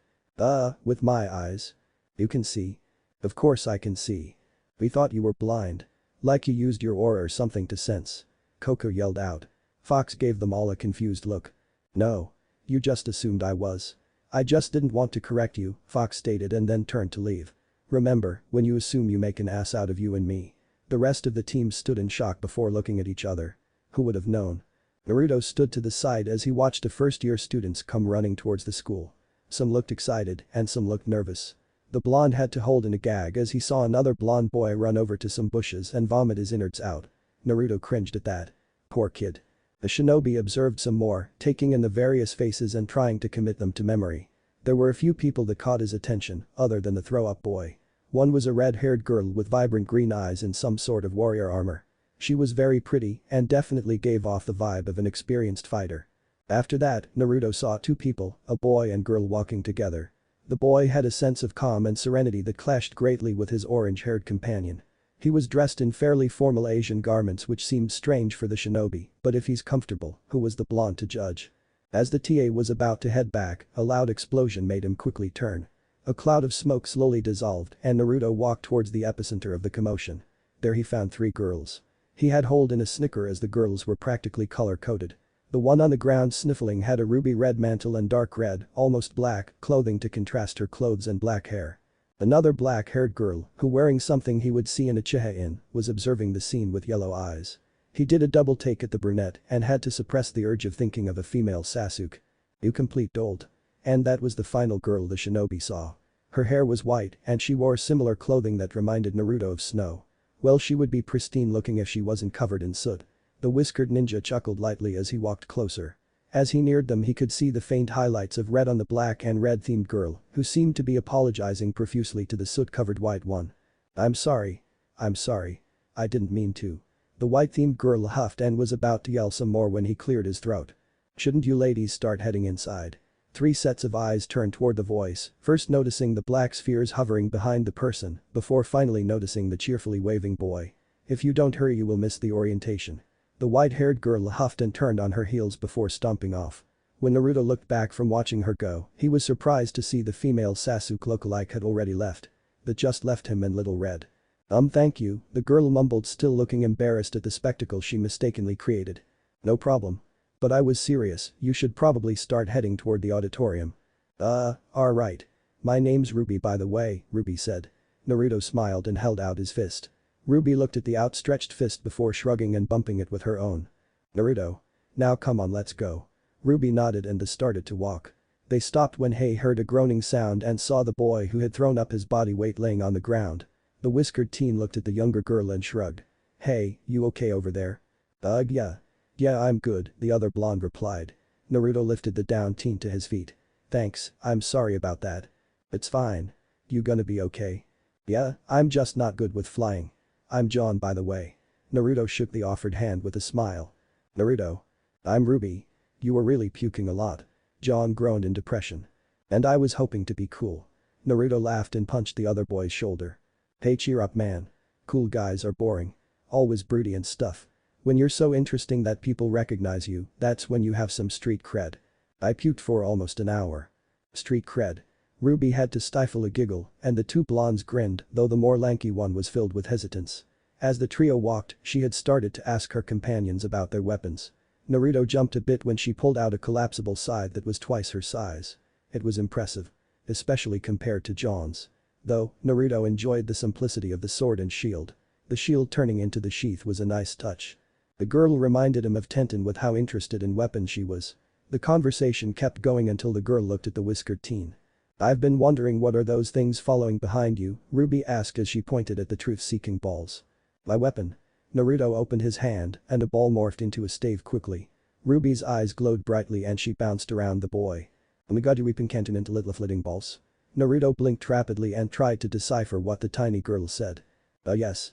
With my eyes. You can see. Of course I can see. We thought you were blind. Like you used your aura or something to sense. Koko yelled out. Fox gave them all a confused look. No. You just assumed I was. I just didn't want to correct you, Fox stated and then turned to leave. Remember, when you assume you make an ass out of you and me. The rest of the team stood in shock before looking at each other. Who would have known? Naruto stood to the side as he watched the first-year students come running towards the school. Some looked excited and some looked nervous. The blonde had to hold in a gag as he saw another blonde boy run over to some bushes and vomit his innards out. Naruto cringed at that. Poor kid. The shinobi observed some more, taking in the various faces and trying to commit them to memory. There were a few people that caught his attention, other than the throw-up boy. One was a red-haired girl with vibrant green eyes in some sort of warrior armor. She was very pretty and definitely gave off the vibe of an experienced fighter. After that, Naruto saw two people, a boy and girl walking together. The boy had a sense of calm and serenity that clashed greatly with his orange-haired companion. He was dressed in fairly formal Asian garments which seemed strange for the shinobi, but if he's comfortable, who was the blonde to judge? As the TA was about to head back, a loud explosion made him quickly turn. A cloud of smoke slowly dissolved and Naruto walked towards the epicenter of the commotion. There he found three girls. He had hold in a snicker as the girls were practically color-coded. The one on the ground sniffling had a ruby red mantle and dark red, almost black, clothing to contrast her clothes and black hair. Another black-haired girl, who wearing something he would see in a chiha inn, was observing the scene with yellow eyes. He did a double take at the brunette and had to suppress the urge of thinking of a female Sasuke. You complete dolt. And that was the final girl the shinobi saw. Her hair was white and she wore similar clothing that reminded Naruto of snow. Well, she would be pristine looking if she wasn't covered in soot. The whiskered ninja chuckled lightly as he walked closer. As he neared them he could see the faint highlights of red on the black and red-themed girl, who seemed to be apologizing profusely to the soot-covered white one. I'm sorry. I didn't mean to. The white-themed girl huffed and was about to yell some more when he cleared his throat. Shouldn't you ladies start heading inside? Three sets of eyes turned toward the voice, first noticing the black spheres hovering behind the person, before finally noticing the cheerfully waving boy. If you don't hurry you will miss the orientation. The white-haired girl huffed and turned on her heels before stomping off. When Naruto looked back from watching her go, he was surprised to see the female Sasuke lookalike had already left. That just left him and Little Red. Thank you," the girl mumbled, still looking embarrassed at the spectacle she mistakenly created. "No problem. But I was serious, you should probably start heading toward the auditorium." Alright. My name's Ruby by the way," Ruby said. Naruto smiled and held out his fist. Ruby looked at the outstretched fist before shrugging and bumping it with her own. "Naruto. Now come on, let's go." Ruby nodded and they started to walk. They stopped when Hei heard a groaning sound and saw the boy who had thrown up his body weight laying on the ground. The whiskered teen looked at the younger girl and shrugged. "Hey, you okay over there?" Yeah. "Yeah, I'm good," the other blonde replied. Naruto lifted the downed teen to his feet. "Thanks, I'm sorry about that." "It's fine. You gonna be okay?" "Yeah, I'm just not good with flying." "I'm John by the way." Naruto shook the offered hand with a smile. "Naruto. I'm Ruby. You were really puking a lot." John groaned in depression. "And I was hoping to be cool." Naruto laughed and punched the other boy's shoulder. "Hey, cheer up man. Cool guys are boring. Always broody and stuff. When you're so interesting that people recognize you, that's when you have some street cred." "I puked for almost an hour." "Street cred." Ruby had to stifle a giggle, and the two blondes grinned, though the more lanky one was filled with hesitance. As the trio walked, she had started to ask her companions about their weapons. Naruto jumped a bit when she pulled out a collapsible scythe that was twice her size. It was impressive. Especially compared to John's. Though, Naruto enjoyed the simplicity of the sword and shield. The shield turning into the sheath was a nice touch. The girl reminded him of Tenten with how interested in weapons she was. The conversation kept going until the girl looked at the whiskered teen. "I've been wondering what are those things following behind you?" Ruby asked as she pointed at the truth-seeking balls. "My weapon." Naruto opened his hand and a ball morphed into a stave quickly. Ruby's eyes glowed brightly and she bounced around the boy. "Oh my god, your weapon can't turn into little flitting balls?" Naruto blinked rapidly and tried to decipher what the tiny girl said. Yes.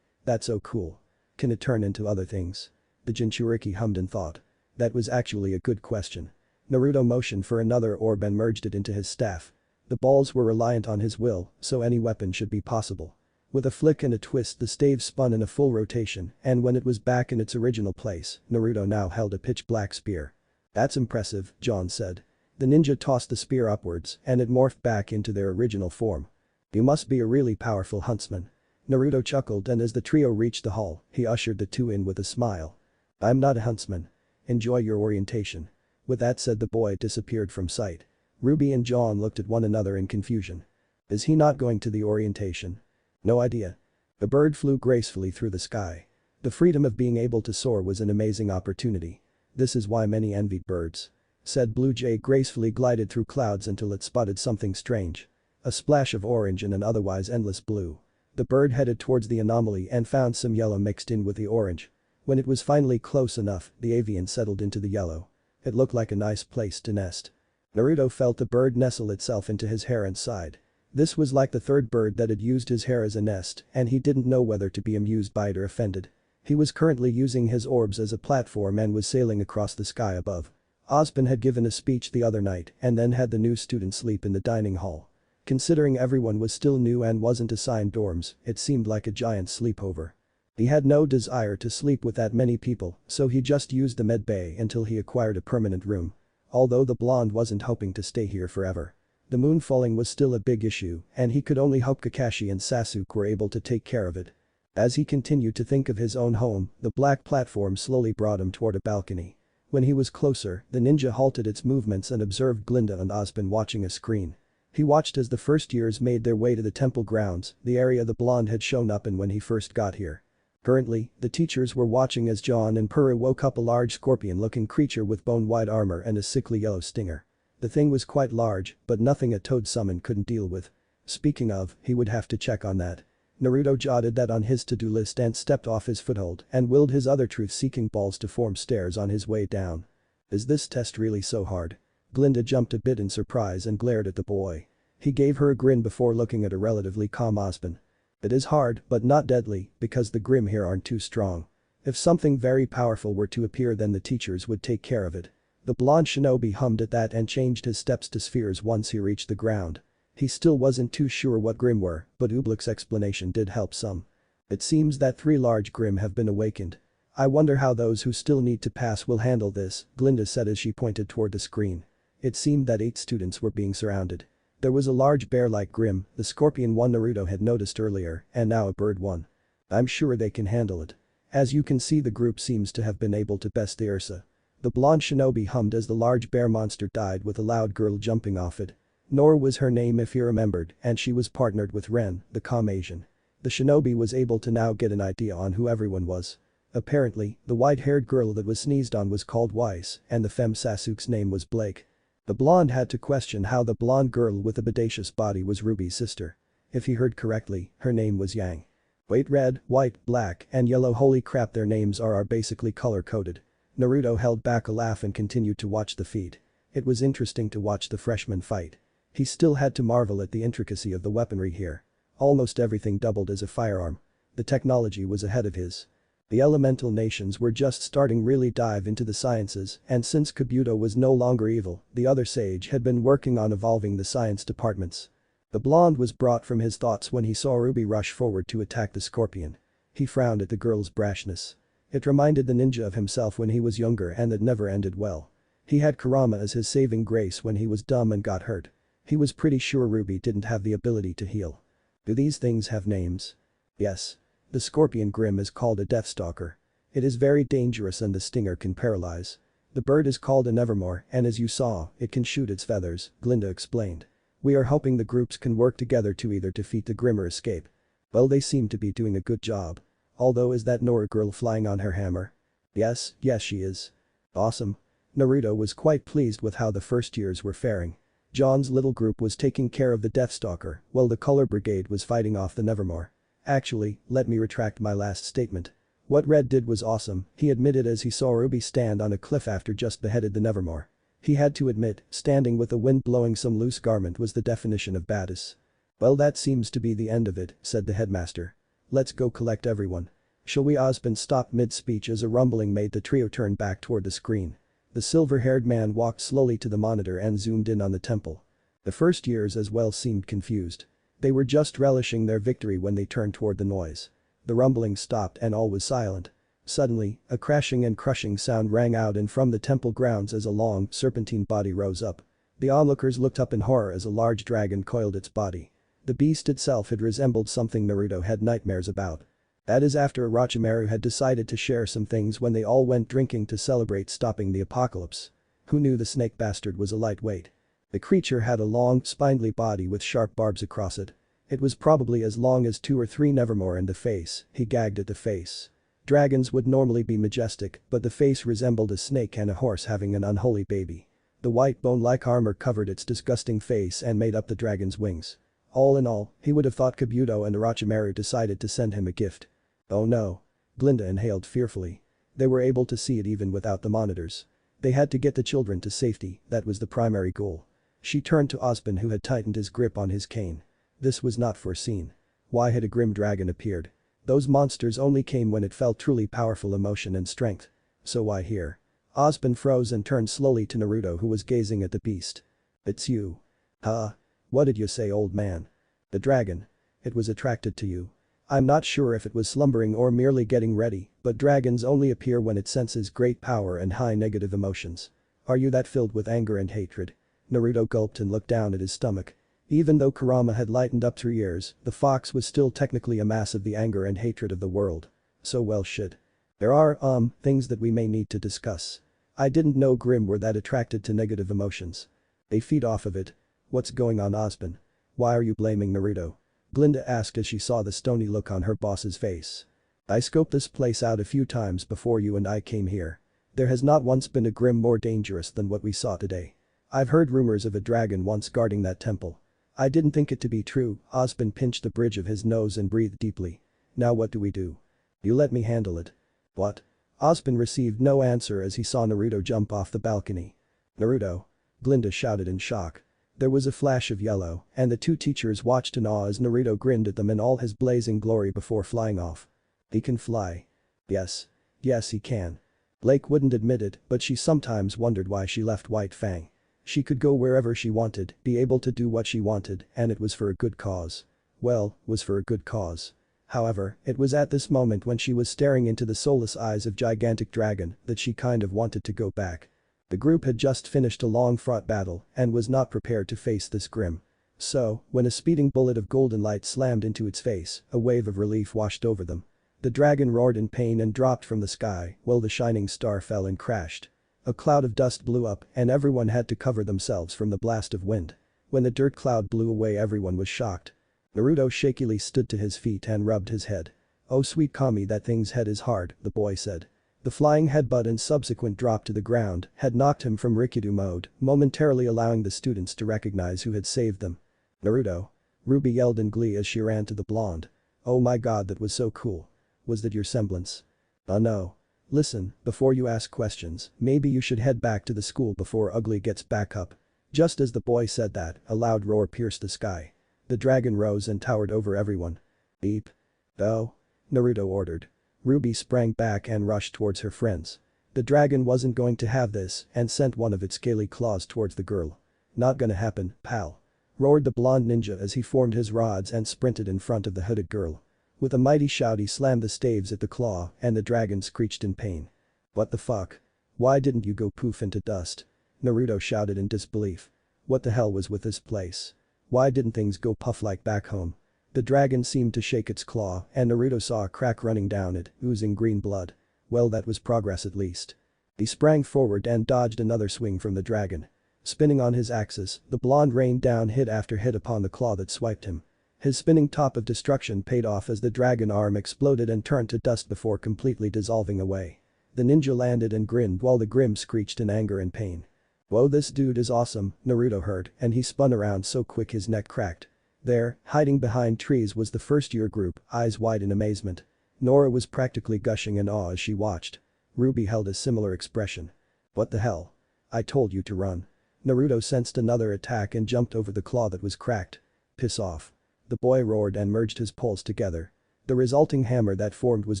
That's so cool. Can it turn into other things?" The Jinchuriki hummed in thought. That was actually a good question. Naruto motioned for another orb and merged it into his staff. The balls were reliant on his will, so any weapon should be possible. With a flick and a twist the stave spun in a full rotation and when it was back in its original place, Naruto now held a pitch-black spear. "That's impressive," John said. The ninja tossed the spear upwards and it morphed back into their original form. "You must be a really powerful huntsman." Naruto chuckled and as the trio reached the hall, he ushered the two in with a smile. "I'm not a huntsman. Enjoy your orientation." With that said the boy disappeared from sight. Ruby and John looked at one another in confusion. Is he not going to the orientation? No idea. A bird flew gracefully through the sky. The freedom of being able to soar was an amazing opportunity. This is why many envied birds. Said Blue Jay gracefully glided through clouds until it spotted something strange. A splash of orange and an otherwise endless blue. The bird headed towards the anomaly and found some yellow mixed in with the orange. When it was finally close enough, the avian settled into the yellow. It looked like a nice place to nest. Naruto felt the bird nestle itself into his hair and sighed. This was like the third bird that had used his hair as a nest and he didn't know whether to be amused by it or offended. He was currently using his orbs as a platform and was sailing across the sky above. Ozpin had given a speech the other night and then had the new students sleep in the dining hall. Considering everyone was still new and wasn't assigned dorms, it seemed like a giant sleepover. He had no desire to sleep with that many people, so he just used the med bay until he acquired a permanent room. Although the blonde wasn't hoping to stay here forever. The moon falling was still a big issue and he could only hope Kakashi and Sasuke were able to take care of it. As he continued to think of his own home, the black platform slowly brought him toward a balcony. When he was closer, the ninja halted its movements and observed Glinda and Ozpin watching a screen. He watched as the first years made their way to the temple grounds, the area the blonde had shown up in when he first got here. Currently, the teachers were watching as John and Purah woke up a large scorpion-looking creature with bone-wide armor and a sickly yellow stinger. The thing was quite large, but nothing a toad summon couldn't deal with. Speaking of, he would have to check on that. Naruto jotted that on his to-do list and stepped off his foothold and willed his other truth-seeking balls to form stairs on his way down. Is this test really so hard? Glinda jumped a bit in surprise and glared at the boy. He gave her a grin before looking at a relatively calm Ozpin. It is hard, but not deadly, because the Grim here aren't too strong. If something very powerful were to appear then the teachers would take care of it. The blonde shinobi hummed at that and changed his steps to spheres once he reached the ground. He still wasn't too sure what Grim were, but Oobleck's explanation did help some. It seems that 3 large Grim have been awakened. I wonder how those who still need to pass will handle this, Glinda said as she pointed toward the screen. It seemed that 8 students were being surrounded. There was a large bear-like Grim, the scorpion one Naruto had noticed earlier, and now a bird one. I'm sure they can handle it. As you can see, the group seems to have been able to best the Ursa. The blonde shinobi hummed as the large bear monster died with a loud girl jumping off it. Nor was her name if he remembered, and she was partnered with Ren, the calm Asian. The shinobi was able to now get an idea on who everyone was. Apparently, the white-haired girl that was sneezed on was called Weiss, and the femme Sasuke's name was Blake. The blonde had to question how the blonde girl with the bodacious body was Ruby's sister. If he heard correctly, her name was Yang. Wait, red, white, black, and yellow, holy crap, their names are basically color-coded. Naruto held back a laugh and continued to watch the feed. It was interesting to watch the freshmen fight. He still had to marvel at the intricacy of the weaponry here. Almost everything doubled as a firearm. The technology was ahead of his. The elemental nations were just starting really dive into the sciences, and since Kabuto was no longer evil, the other sage had been working on evolving the science departments. The blonde was brought from his thoughts when he saw Ruby rush forward to attack the scorpion. He frowned at the girl's brashness. It reminded the ninja of himself when he was younger, and that never ended well. He had Kurama as his saving grace when he was dumb and got hurt. He was pretty sure Ruby didn't have the ability to heal. Do these things have names? Yes. The scorpion Grim is called a Deathstalker. It is very dangerous and the stinger can paralyze. The bird is called a Nevermore, and as you saw, it can shoot its feathers, Glinda explained. We are hoping the groups can work together to either defeat the Grim or escape. Well, they seem to be doing a good job. Although, is that Nora girl flying on her hammer? Yes, she is. Awesome. Naruto was quite pleased with how the first years were faring. John's little group was taking care of the Deathstalker, while the Color Brigade was fighting off the Nevermore. Actually, let me retract my last statement. What Red did was awesome, he admitted as he saw Ruby stand on a cliff after just beheaded the Nevermore. He had to admit, standing with the wind blowing some loose garment was the definition of badass. Well, that seems to be the end of it, said the headmaster. Let's go collect everyone. Shall we? Osmond stopped mid-speech as a rumbling made the trio turn back toward the screen. The silver-haired man walked slowly to the monitor and zoomed in on the temple. The first years as well seemed confused. They were just relishing their victory when they turned toward the noise. The rumbling stopped and all was silent. Suddenly, a crashing and crushing sound rang out and from the temple grounds as a long, serpentine body rose up. The onlookers looked up in horror as a large dragon coiled its body. The beast itself had resembled something Naruto had nightmares about. That is after Orochimaru had decided to share some things when they all went drinking to celebrate stopping the apocalypse. Who knew the snake bastard was a lightweight? The creature had a long, spindly body with sharp barbs across it. It was probably as long as 2 or 3 Nevermore and the face, he gagged at the face. Dragons would normally be majestic, but the face resembled a snake and a horse having an unholy baby. The white bone-like armor covered its disgusting face and made up the dragon's wings. All in all, he would have thought Kabuto and Orochimaru decided to send him a gift. Oh no. Glinda inhaled fearfully. They were able to see it even without the monitors. They had to get the children to safety, that was the primary goal. She turned to Osmond who had tightened his grip on his cane. This was not foreseen. Why had a grim dragon appeared? Those monsters only came when it felt truly powerful emotion and strength. So why here? Osmond froze and turned slowly to Naruto who was gazing at the beast. It's you. Huh? What did you say, old man? The dragon. It was attracted to you. I'm not sure if it was slumbering or merely getting ready, but dragons only appear when it senses great power and high negative emotions. Are you that filled with anger and hatred? Naruto gulped and looked down at his stomach. Even though Kurama had lightened up through years, the fox was still technically a mass of the anger and hatred of the world. So well shit. There are, things that we may need to discuss. I didn't know Grim were that attracted to negative emotions. They feed off of it. What's going on, Osmond? Why are you blaming Naruto? Glinda asked as she saw the stony look on her boss's face. I scoped this place out a few times before you and I came here. There has not once been a Grim more dangerous than what we saw today. I've heard rumors of a dragon once guarding that temple. I didn't think it to be true. Osmond pinched the bridge of his nose and breathed deeply. Now what do we do? You let me handle it. What? Osmond received no answer as he saw Naruto jump off the balcony. Naruto? Glinda shouted in shock. There was a flash of yellow, and the 2 teachers watched in awe as Naruto grinned at them in all his blazing glory before flying off. He can fly. Yes, he can. Lake wouldn't admit it, but she sometimes wondered why she left White Fang. She could go wherever she wanted, be able to do what she wanted, and it was for a good cause. Well, was for a good cause. However, it was at this moment when she was staring into the soulless eyes of gigantic dragon that she kind of wanted to go back. The group had just finished a long-fought battle and was not prepared to face this grim. So, when a speeding bullet of golden light slammed into its face, a wave of relief washed over them. The dragon roared in pain and dropped from the sky while the shining star fell and crashed. A cloud of dust blew up and everyone had to cover themselves from the blast of wind. When the dirt cloud blew away, everyone was shocked. Naruto shakily stood to his feet and rubbed his head. "Oh sweet Kami, that thing's head is hard," the boy said. The flying headbutt and subsequent drop to the ground had knocked him from Rikido mode, momentarily allowing the students to recognize who had saved them. "Naruto!" Ruby yelled in glee as she ran to the blonde. "Oh my god, that was so cool. Was that your semblance?" "Oh no. Listen, before you ask questions, maybe you should head back to the school before Ugly gets back up." Just as the boy said that, a loud roar pierced the sky. The dragon rose and towered over everyone. "Beep. Go," Naruto ordered. Ruby sprang back and rushed towards her friends. The dragon wasn't going to have this and sent one of its scaly claws towards the girl. "Not gonna happen, pal," roared the blonde ninja as he formed his rods and sprinted in front of the hooded girl. With a mighty shout he slammed the staves at the claw and the dragon screeched in pain. "What the fuck? Why didn't you go poof into dust?" Naruto shouted in disbelief. What the hell was with this place? Why didn't things go puff like back home? The dragon seemed to shake its claw and Naruto saw a crack running down it, oozing green blood. Well, that was progress at least. He sprang forward and dodged another swing from the dragon. Spinning on his axis, the blonde rained down hit after hit upon the claw that swiped him. His spinning top of destruction paid off as the dragon arm exploded and turned to dust before completely dissolving away. The ninja landed and grinned while the grim screeched in anger and pain. "Whoa, this dude is awesome," Naruto heard, and he spun around so quick his neck cracked. There, hiding behind trees was the first-year group, eyes wide in amazement. Nora was practically gushing in awe as she watched. Ruby held a similar expression. "What the hell? I told you to run." Naruto sensed another attack and jumped over the claw that was cracked. "Piss off." The boy roared and merged his paws together. The resulting hammer that formed was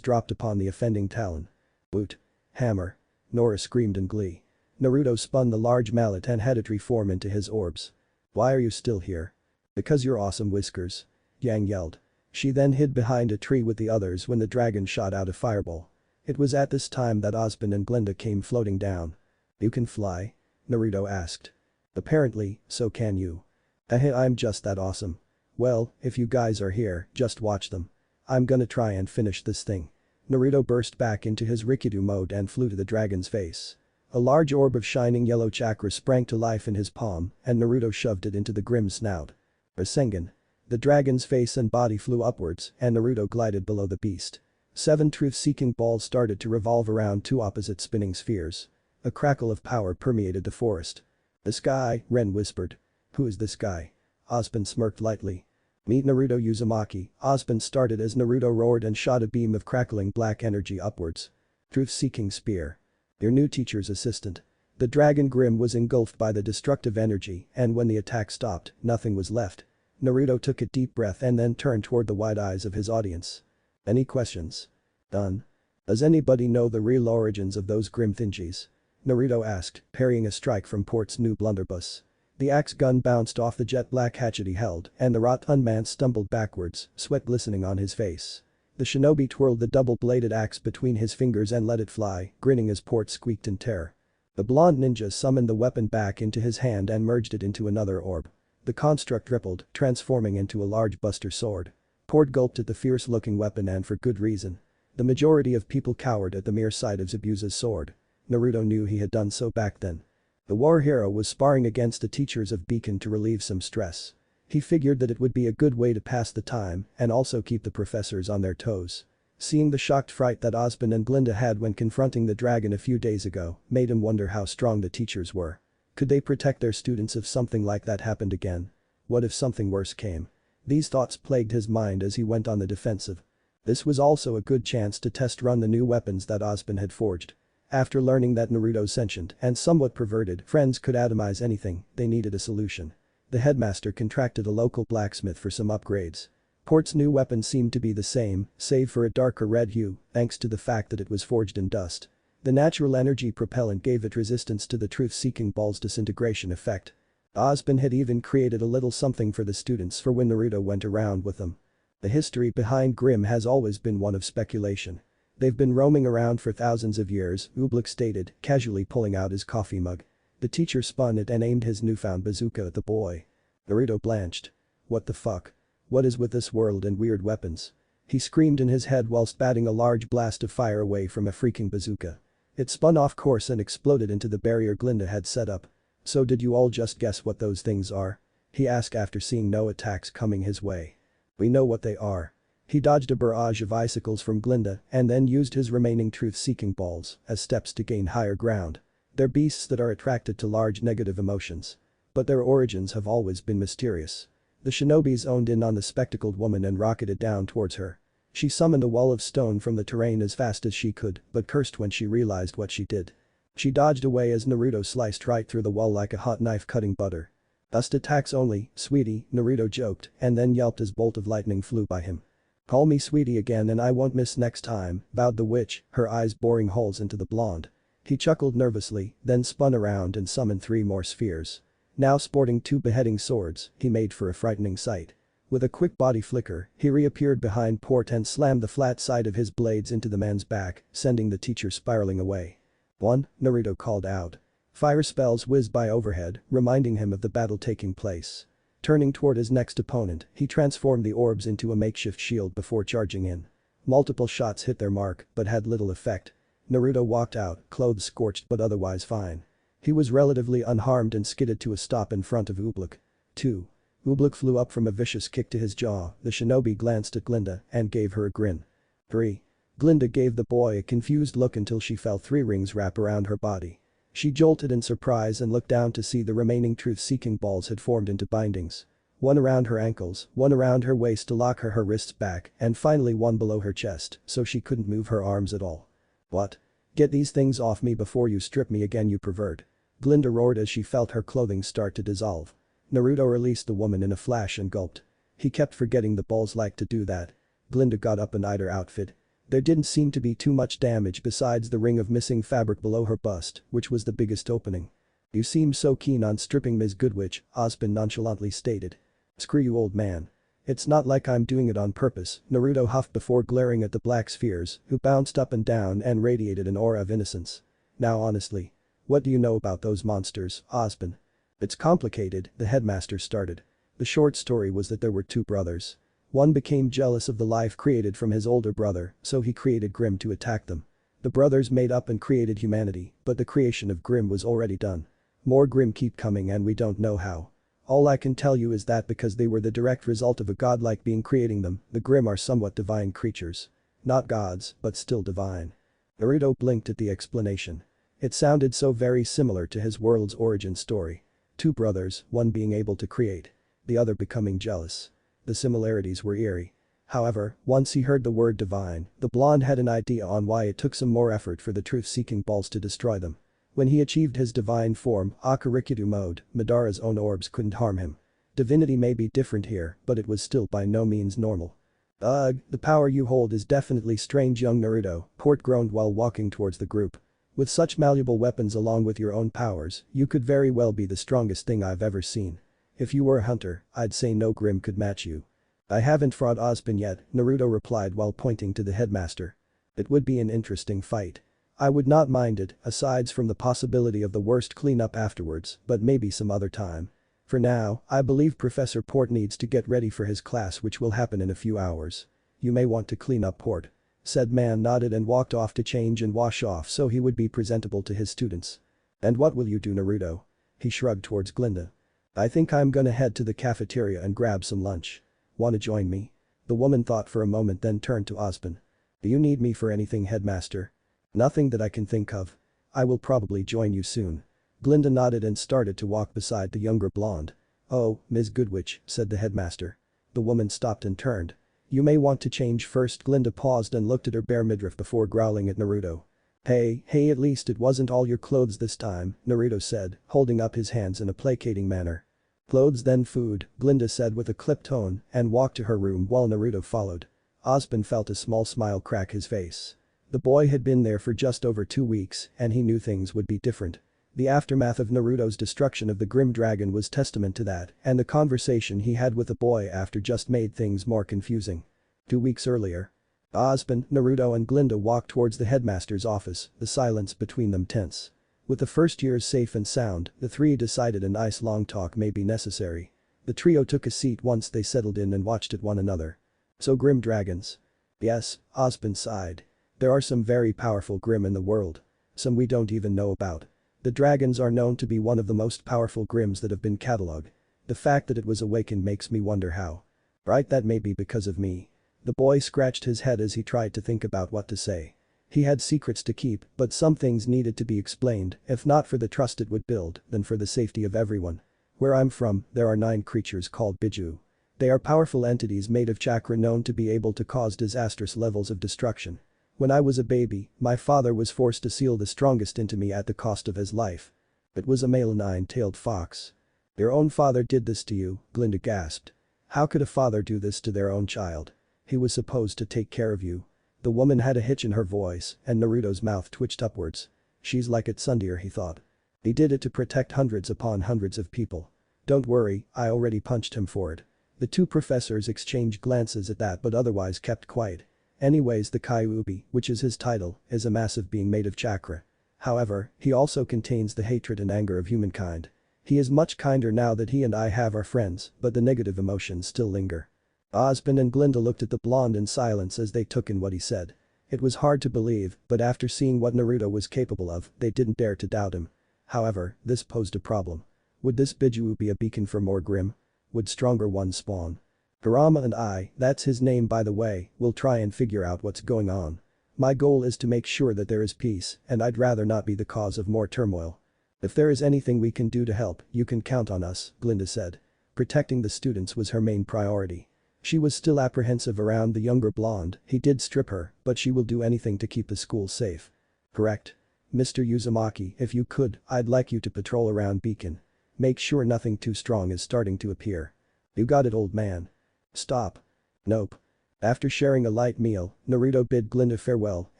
dropped upon the offending talon. "Boot. Hammer." Nora screamed in glee. Naruto spun the large mallet and had it reform into his orbs. "Why are you still here?" "Because you're awesome, Whiskers," Yang yelled. She then hid behind a tree with the others when the dragon shot out a fireball. It was at this time that Osmond and Glinda came floating down. "You can fly?" Naruto asked. "Apparently, so can you." I'm just that awesome." "Well, if you guys are here, just watch them. I'm gonna try and finish this thing." Naruto burst back into his Rikido mode and flew to the dragon's face. A large orb of shining yellow chakra sprang to life in his palm and Naruto shoved it into the grim snout. Rasengan. The dragon's face and body flew upwards and Naruto glided below the beast. 7 truth-seeking balls started to revolve around 2 opposite spinning spheres. A crackle of power permeated the forest. "This guy," Ren whispered. "Who is this guy?" Osmond smirked lightly. "Meet Naruto Uzumaki." Osmond started as Naruto roared and shot a beam of crackling black energy upwards. Truth-seeking spear. "Your new teacher's assistant." The dragon Grim was engulfed by the destructive energy and when the attack stopped, nothing was left. Naruto took a deep breath and then turned toward the wide eyes of his audience. "Any questions?" "Done. Does anybody know the real origins of those Grim Thingies?" Naruto asked, parrying a strike from Port's new blunderbuss. The axe gun bounced off the jet black hatchet he held and the Rotund man stumbled backwards, sweat glistening on his face. The shinobi twirled the double-bladed axe between his fingers and let it fly, grinning as Port squeaked in terror. The blonde ninja summoned the weapon back into his hand and merged it into another orb. The construct rippled, transforming into a large buster sword. Port gulped at the fierce-looking weapon and for good reason. The majority of people cowered at the mere sight of Zabuza's sword. Naruto knew he had done so back then. The war hero was sparring against the teachers of Beacon to relieve some stress. He figured that it would be a good way to pass the time and also keep the professors on their toes. Seeing the shocked fright that Osmond and Glinda had when confronting the dragon a few days ago made him wonder how strong the teachers were. Could they protect their students if something like that happened again? What if something worse came? These thoughts plagued his mind as he went on the defensive. This was also a good chance to test run the new weapons that Osmond had forged. After learning that Naruto's sentient and somewhat perverted friends could atomize anything, they needed a solution. The headmaster contracted a local blacksmith for some upgrades. Port's new weapon seemed to be the same, save for a darker red hue, thanks to the fact that it was forged in dust. The natural energy propellant gave it resistance to the truth-seeking ball's disintegration effect. Ozpin had even created a little something for the students for when Naruto went around with them. The history behind Grimm has always been one of speculation. They've been roaming around for thousands of years, Oobleck stated, casually pulling out his coffee mug. The teacher spun it and aimed his newfound bazooka at the boy. Naruto blanched. What the fuck? What is with this world and weird weapons? He screamed in his head whilst batting a large blast of fire away from a freaking bazooka. It spun off course and exploded into the barrier Glinda had set up. So did you all just guess what those things are? He asked after seeing no attacks coming his way. We know what they are. He dodged a barrage of icicles from Glinda and then used his remaining truth-seeking balls as steps to gain higher ground. They're beasts that are attracted to large negative emotions. But their origins have always been mysterious. The shinobis owned in on the spectacled woman and rocketed down towards her. She summoned a wall of stone from the terrain as fast as she could, but cursed when she realized what she did. She dodged away as Naruto sliced right through the wall like a hot knife cutting butter. "Just attacks only, sweetie," Naruto joked and then yelped as bolt of lightning flew by him. "Call me sweetie again and I won't miss next time," vowed the witch, her eyes boring holes into the blonde. He chuckled nervously, then spun around and summoned 3 more spheres. Now sporting 2 beheading swords, he made for a frightening sight. With a quick body flicker, he reappeared behind Port and slammed the flat side of his blades into the man's back, sending the teacher spiraling away. "One," Naruto called out. Fire spells whizzed by overhead, reminding him of the battle taking place. Turning toward his next opponent, he transformed the orbs into a makeshift shield before charging in. Multiple shots hit their mark, but had little effect. Naruto walked out, clothes scorched but otherwise fine. He was relatively unharmed and skidded to a stop in front of Oobleck. 2. Oobleck flew up from a vicious kick to his jaw, the shinobi glanced at Glinda and gave her a grin. 3. Glinda gave the boy a confused look until she felt 3 rings wrap around her body. She jolted in surprise and looked down to see the remaining truth-seeking balls had formed into bindings. 1 around her ankles, 1 around her waist to lock her wrists back, and finally 1 below her chest so she couldn't move her arms at all. "What? Get these things off me before you strip me again, you pervert." Glinda roared as she felt her clothing start to dissolve. Naruto released the woman in a flash and gulped. He kept forgetting the balls liked to do that. Glinda got up and eyed her outfit. There didn't seem to be too much damage besides the ring of missing fabric below her bust, which was the biggest opening. "You seem so keen on stripping Ms. Goodwitch," Ozpin nonchalantly stated. "Screw you, old man. It's not like I'm doing it on purpose," Naruto huffed before glaring at the black spheres, who bounced up and down and radiated an aura of innocence. "Now honestly. What do you know about those monsters, Ozpin?" "It's complicated," the headmaster started. The short story was that there were 2 brothers. One became jealous of the life created from his older brother, so he created Grimm to attack them. The brothers made up and created humanity, but the creation of Grimm was already done. More Grimm keep coming and we don't know how. All I can tell you is that because they were the direct result of a godlike being creating them, the Grimm are somewhat divine creatures. Not gods, but still divine. Naruto blinked at the explanation. It sounded so very similar to his world's origin story. 2 brothers, one being able to create. The other becoming jealous. The similarities were eerie. However, once he heard the word divine, the blonde had an idea on why it took some more effort for the truth-seeking balls to destroy them. When he achieved his divine form, Akarikidu mode, Madara's own orbs couldn't harm him. Divinity may be different here, but it was still by no means normal. "Ugh, the power you hold is definitely strange, young Naruto," Port groaned while walking towards the group. "With such malleable weapons along with your own powers, you could very well be the strongest thing I've ever seen. If you were a hunter, I'd say no Grimm could match you." "I haven't fought Ozpin yet," Naruto replied while pointing to the headmaster. "It would be an interesting fight. I would not mind it, aside from the possibility of the worst cleanup afterwards, but maybe some other time. For now, I believe Professor Port needs to get ready for his class which will happen in a few hours. You may want to clean up, Port." Said man nodded and walked off to change and wash off so he would be presentable to his students. "And what will you do, Naruto?" He shrugged towards Glinda. "I think I'm gonna head to the cafeteria and grab some lunch. Wanna join me?" The woman thought for a moment then turned to Ozpin. "Do you need me for anything, headmaster?" "Nothing that I can think of. I will probably join you soon." Glinda nodded and started to walk beside the younger blonde. "Oh, Ms. Goodwitch," said the headmaster. The woman stopped and turned. "You may want to change first." Glinda paused and looked at her bare midriff before growling at Naruto. Hey, at least it wasn't all your clothes this time," Naruto said, holding up his hands in a placating manner. "Clothes then food," Glinda said with a clipped tone and walked to her room while Naruto followed. Ozpin felt a small smile crack his face. The boy had been there for just over 2 weeks and he knew things would be different. The aftermath of Naruto's destruction of the Grim Dragon was testament to that, and the conversation he had with the boy after just made things more confusing. 2 weeks earlier. Ozpin, Naruto and Glinda walked towards the headmaster's office, the silence between them tense. With the first years safe and sound, the three decided a nice long talk may be necessary. The trio took a seat once they settled in and watched at one another. So Grim Dragons? Yes, Ozpin sighed. There are some very powerful Grim in the world. Some we don't even know about. The dragons are known to be one of the most powerful Grims that have been catalogued. The fact that it was awakened makes me wonder how. Right, that may be because of me. The boy scratched his head as he tried to think about what to say. He had secrets to keep, but some things needed to be explained, if not for the trust it would build, then for the safety of everyone. Where I'm from, there are 9 creatures called Biju. They are powerful entities made of chakra known to be able to cause disastrous levels of destruction. When I was a baby, my father was forced to seal the strongest into me at the cost of his life. It was a male 9-tailed fox. Your own father did this to you, Glinda gasped. How could a father do this to their own child? He was supposed to take care of you. The woman had a hitch in her voice, and Naruto's mouth twitched upwards. She's like a tsundere, he thought. He did it to protect hundreds upon hundreds of people. Don't worry, I already punched him for it. The two professors exchanged glances at that but otherwise kept quiet. Anyways, the Kyuubi, which is his title, is a massive being made of chakra. However, he also contains the hatred and anger of humankind. He is much kinder now that he and I have our friends, but the negative emotions still linger. Ozpin and Glinda looked at the blonde in silence as they took in what he said. It was hard to believe, but after seeing what Naruto was capable of, they didn't dare to doubt him. However, this posed a problem. Would this Biju be a beacon for more Grim? Would stronger ones spawn? Kurama and I, that's his name by the way, will try and figure out what's going on. My goal is to make sure that there is peace, and I'd rather not be the cause of more turmoil. If there is anything we can do to help, you can count on us, Glinda said. Protecting the students was her main priority. She was still apprehensive around the younger blonde, he did strip her, but she will do anything to keep the school safe. Correct. Mr. Uzumaki, if you could, I'd like you to patrol around Beacon. Make sure nothing too strong is starting to appear. You got it, old man. Stop. Nope. After sharing a light meal, Naruto bid Glinda farewell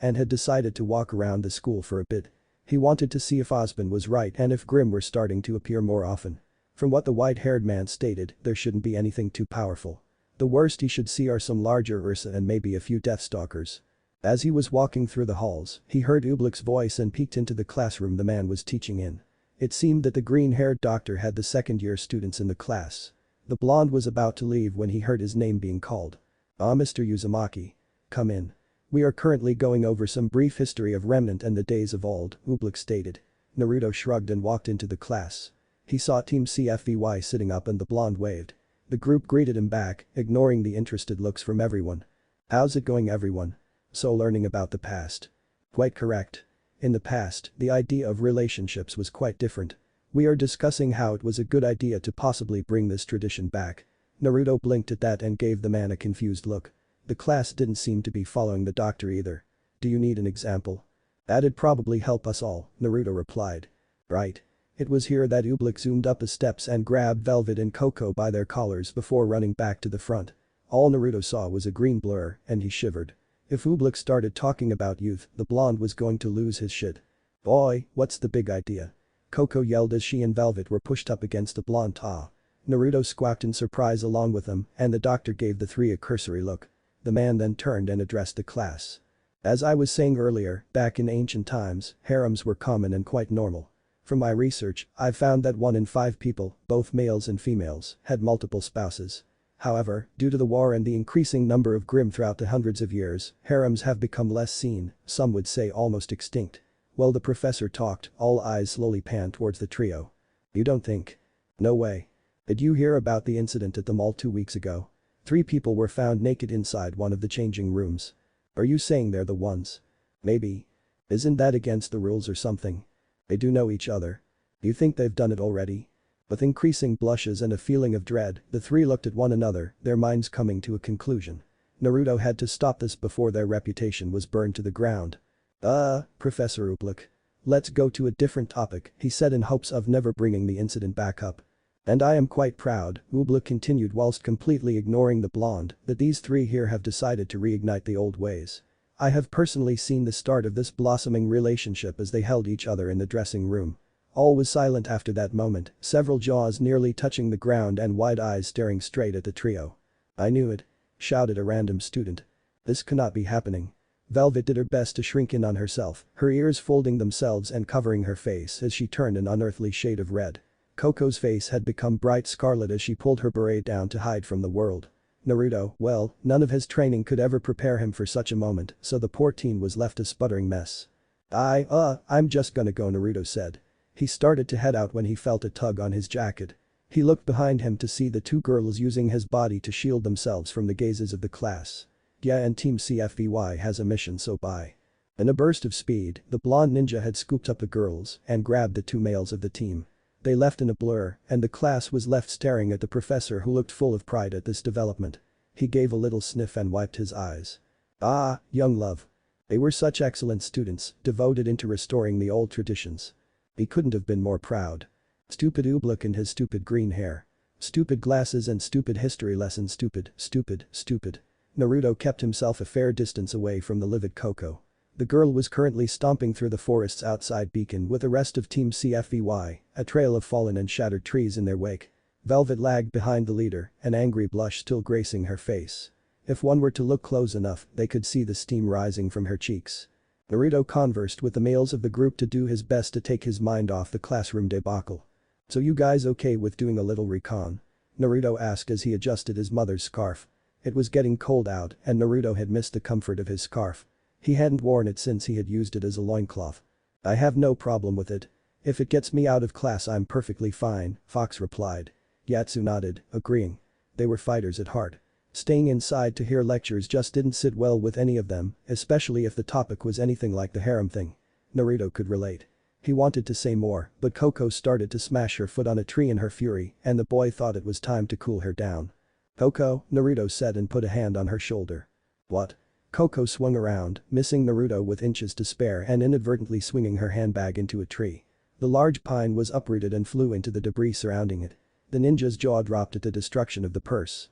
and had decided to walk around the school for a bit. He wanted to see if Ozpin was right and if Grim were starting to appear more often. From what the white-haired man stated, there shouldn't be anything too powerful. The worst he should see are some larger Ursa and maybe a few Deathstalkers. As he was walking through the halls, he heard Ublik's voice and peeked into the classroom the man was teaching in. It seemed that the green-haired doctor had the second-year students in the class. The blonde was about to leave when he heard his name being called. Ah, Mr. Uzumaki. Come in. We are currently going over some brief history of Remnant and the days of old, Ublik stated. Naruto shrugged and walked into the class. He saw Team CFVY sitting up and the blonde waved. The group greeted him back, ignoring the interested looks from everyone. How's it going, everyone? So learning about the past. Quite correct. In the past, the idea of relationships was quite different. We are discussing how it was a good idea to possibly bring this tradition back. Naruto blinked at that and gave the man a confused look. The class didn't seem to be following the doctor either. Do you need an example? That'd probably help us all, Naruto replied. Right. It was here that Ublik zoomed up the steps and grabbed Velvet and Coco by their collars before running back to the front. All Naruto saw was a green blur, and he shivered. If Ublik started talking about youth, the blonde was going to lose his shit. Boy, what's the big idea? Coco yelled as she and Velvet were pushed up against the blonde taa. Naruto squawked in surprise along with them, and the doctor gave the three a cursory look. The man then turned and addressed the class. As I was saying earlier, back in ancient times, harems were common and quite normal. From my research, I've found that 1 in 5 people, both males and females, had multiple spouses. However, due to the war and the increasing number of Grim throughout the hundreds of years, harems have become less seen, some would say almost extinct. While the professor talked, all eyes slowly panned towards the trio. You don't think? No way. Did you hear about the incident at the mall 2 weeks ago? 3 people were found naked inside one of the changing rooms. Are you saying they're the ones? Maybe. Isn't that against the rules or something? They do know each other. Do you think they've done it already? With increasing blushes and a feeling of dread, the three looked at one another, their minds coming to a conclusion. Naruto had to stop this before their reputation was burned to the ground. Professor Ublik. Let's go to a different topic, he said in hopes of never bringing the incident back up. And I am quite proud, Ublik continued whilst completely ignoring the blonde, that these three here have decided to reignite the old ways. I have personally seen the start of this blossoming relationship as they held each other in the dressing room. All was silent after that moment, several jaws nearly touching the ground and wide eyes staring straight at the trio. "I knew it," shouted a random student. "This cannot be happening." Velvet did her best to shrink in on herself, her ears folding themselves and covering her face as she turned an unearthly shade of red. Coco's face had become bright scarlet as she pulled her beret down to hide from the world. Naruto, well, none of his training could ever prepare him for such a moment, so the poor teen was left a sputtering mess. I'm just gonna go," Naruto said. He started to head out when he felt a tug on his jacket. He looked behind him to see the two girls using his body to shield themselves from the gazes of the class. "Yeah, and Team CFVY has a mission, so bye." In a burst of speed, the blonde ninja had scooped up the girls and grabbed the two males of the team. They left in a blur, and the class was left staring at the professor who looked full of pride at this development. He gave a little sniff and wiped his eyes. "Ah, young love. They were such excellent students, devoted into restoring the old traditions." He couldn't have been more proud. Stupid Oobleck and his stupid green hair. Stupid glasses and stupid history lesson, stupid. Naruto kept himself a fair distance away from the livid Coco. The girl was currently stomping through the forests outside Beacon with the rest of Team CFVY, a trail of fallen and shattered trees in their wake. Velvet lagged behind the leader, an angry blush still gracing her face. If one were to look close enough, they could see the steam rising from her cheeks. Naruto conversed with the males of the group to do his best to take his mind off the classroom debacle. "So you guys okay with doing a little recon?" Naruto asked as he adjusted his mother's scarf. It was getting cold out and Naruto had missed the comfort of his scarf. He hadn't worn it since he had used it as a loincloth. "I have no problem with it. If it gets me out of class I'm perfectly fine," Fox replied. Yatsu nodded, agreeing. They were fighters at heart. Staying inside to hear lectures just didn't sit well with any of them, especially if the topic was anything like the harem thing. Naruto could relate. He wanted to say more, but Coco started to smash her foot on a tree in her fury and the boy thought it was time to cool her down. "Coco," Naruto said and put a hand on her shoulder. "What?" Coco swung around, missing Naruto with inches to spare and inadvertently swinging her handbag into a tree. The large pine was uprooted and flew into the debris surrounding it. The ninja's jaw dropped at the destruction of the purse.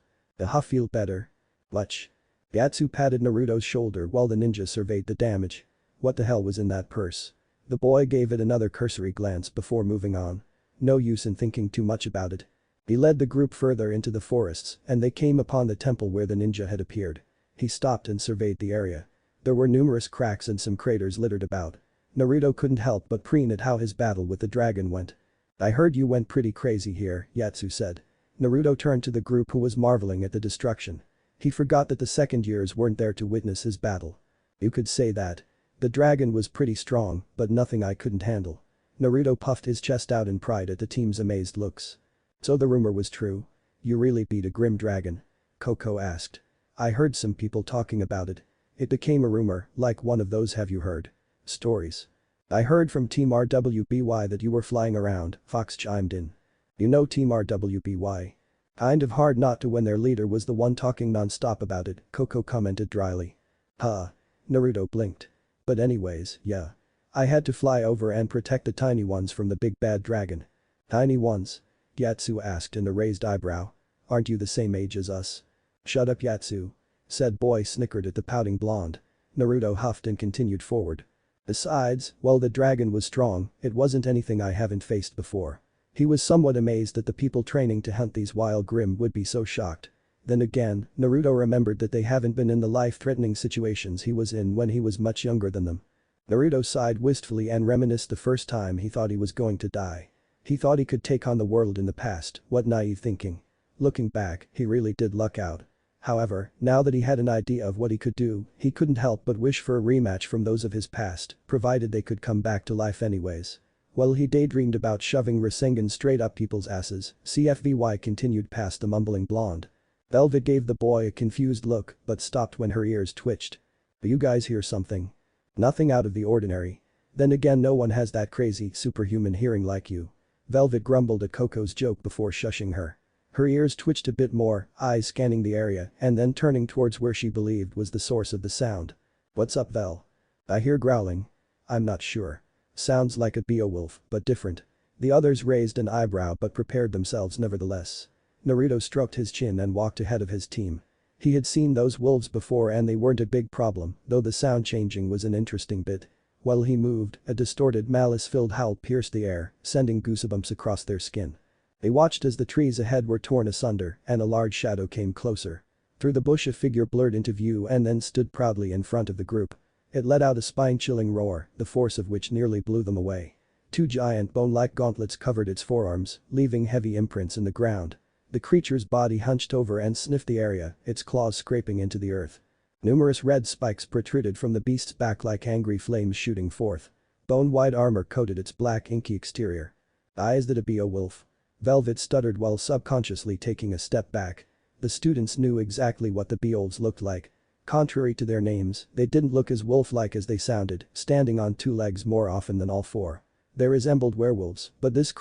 Feel better?" "Much." Yatsu patted Naruto's shoulder while the ninja surveyed the damage. What the hell was in that purse? The boy gave it another cursory glance before moving on. No use in thinking too much about it. He led the group further into the forests and they came upon the temple where the ninja had appeared. He stopped and surveyed the area. There were numerous cracks and some craters littered about. Naruto couldn't help but preen at how his battle with the dragon went. "I heard you went pretty crazy here," Yatsu said. Naruto turned to the group who was marveling at the destruction. He forgot that the second years weren't there to witness his battle. "You could say that. The dragon was pretty strong, but nothing I couldn't handle." Naruto puffed his chest out in pride at the team's amazed looks. "So the rumor was true? You really beat a grim dragon?" Coco asked. "I heard some people talking about it. It became a rumor, like one of those have you heard stories." "I heard from Team RWBY that you were flying around," Fox chimed in. "You know Team RWBY? Kind of hard not to when their leader was the one talking non-stop about it," Coco commented dryly. "Huh." Naruto blinked. "But anyways, yeah. I had to fly over and protect the tiny ones from the big bad dragon." "Tiny ones?" Yatsu asked in a raised eyebrow. "Aren't you the same age as us?" "Shut up, Yatsu." Said boy snickered at the pouting blonde. Naruto huffed and continued forward. "Besides, while the dragon was strong, it wasn't anything I haven't faced before." He was somewhat amazed that the people training to hunt these wild grim would be so shocked. Then again, Naruto remembered that they haven't been in the life-threatening situations he was in when he was much younger than them. Naruto sighed wistfully and reminisced the first time he thought he was going to die. He thought he could take on the world in the past, what naive thinking. Looking back, he really did luck out. However, now that he had an idea of what he could do, he couldn't help but wish for a rematch from those of his past, provided they could come back to life anyways. While he daydreamed about shoving Rasengan straight up people's asses, CFVY continued past the mumbling blonde. Velvet gave the boy a confused look but stopped when her ears twitched. "Do you guys hear something?" "Nothing out of the ordinary. Then again no one has that crazy, superhuman hearing like you." Velvet grumbled at Coco's joke before shushing her. Her ears twitched a bit more, eyes scanning the area and then turning towards where she believed was the source of the sound. "What's up, Vel?" "I hear growling." "I'm not sure. Sounds like a Beowulf, but different." The others raised an eyebrow but prepared themselves nevertheless. Naruto stroked his chin and walked ahead of his team. He had seen those wolves before and they weren't a big problem, though the sound changing was an interesting bit. While he moved, a distorted malice-filled howl pierced the air, sending goosebumps across their skin. They watched as the trees ahead were torn asunder and a large shadow came closer. Through the bush a figure blurred into view and then stood proudly in front of the group. It let out a spine-chilling roar, the force of which nearly blew them away. Two giant bone-like gauntlets covered its forearms, leaving heavy imprints in the ground. The creature's body hunched over and sniffed the area, its claws scraping into the earth. Numerous red spikes protruded from the beast's back like angry flames shooting forth. Bone-white armor coated its black inky exterior. Eyes that a beowulf. Velvet stuttered while subconsciously taking a step back. The students knew exactly what the beowulfs looked like. Contrary to their names, they didn't look as wolf-like as they sounded, standing on two legs more often than all four. They resembled werewolves, but this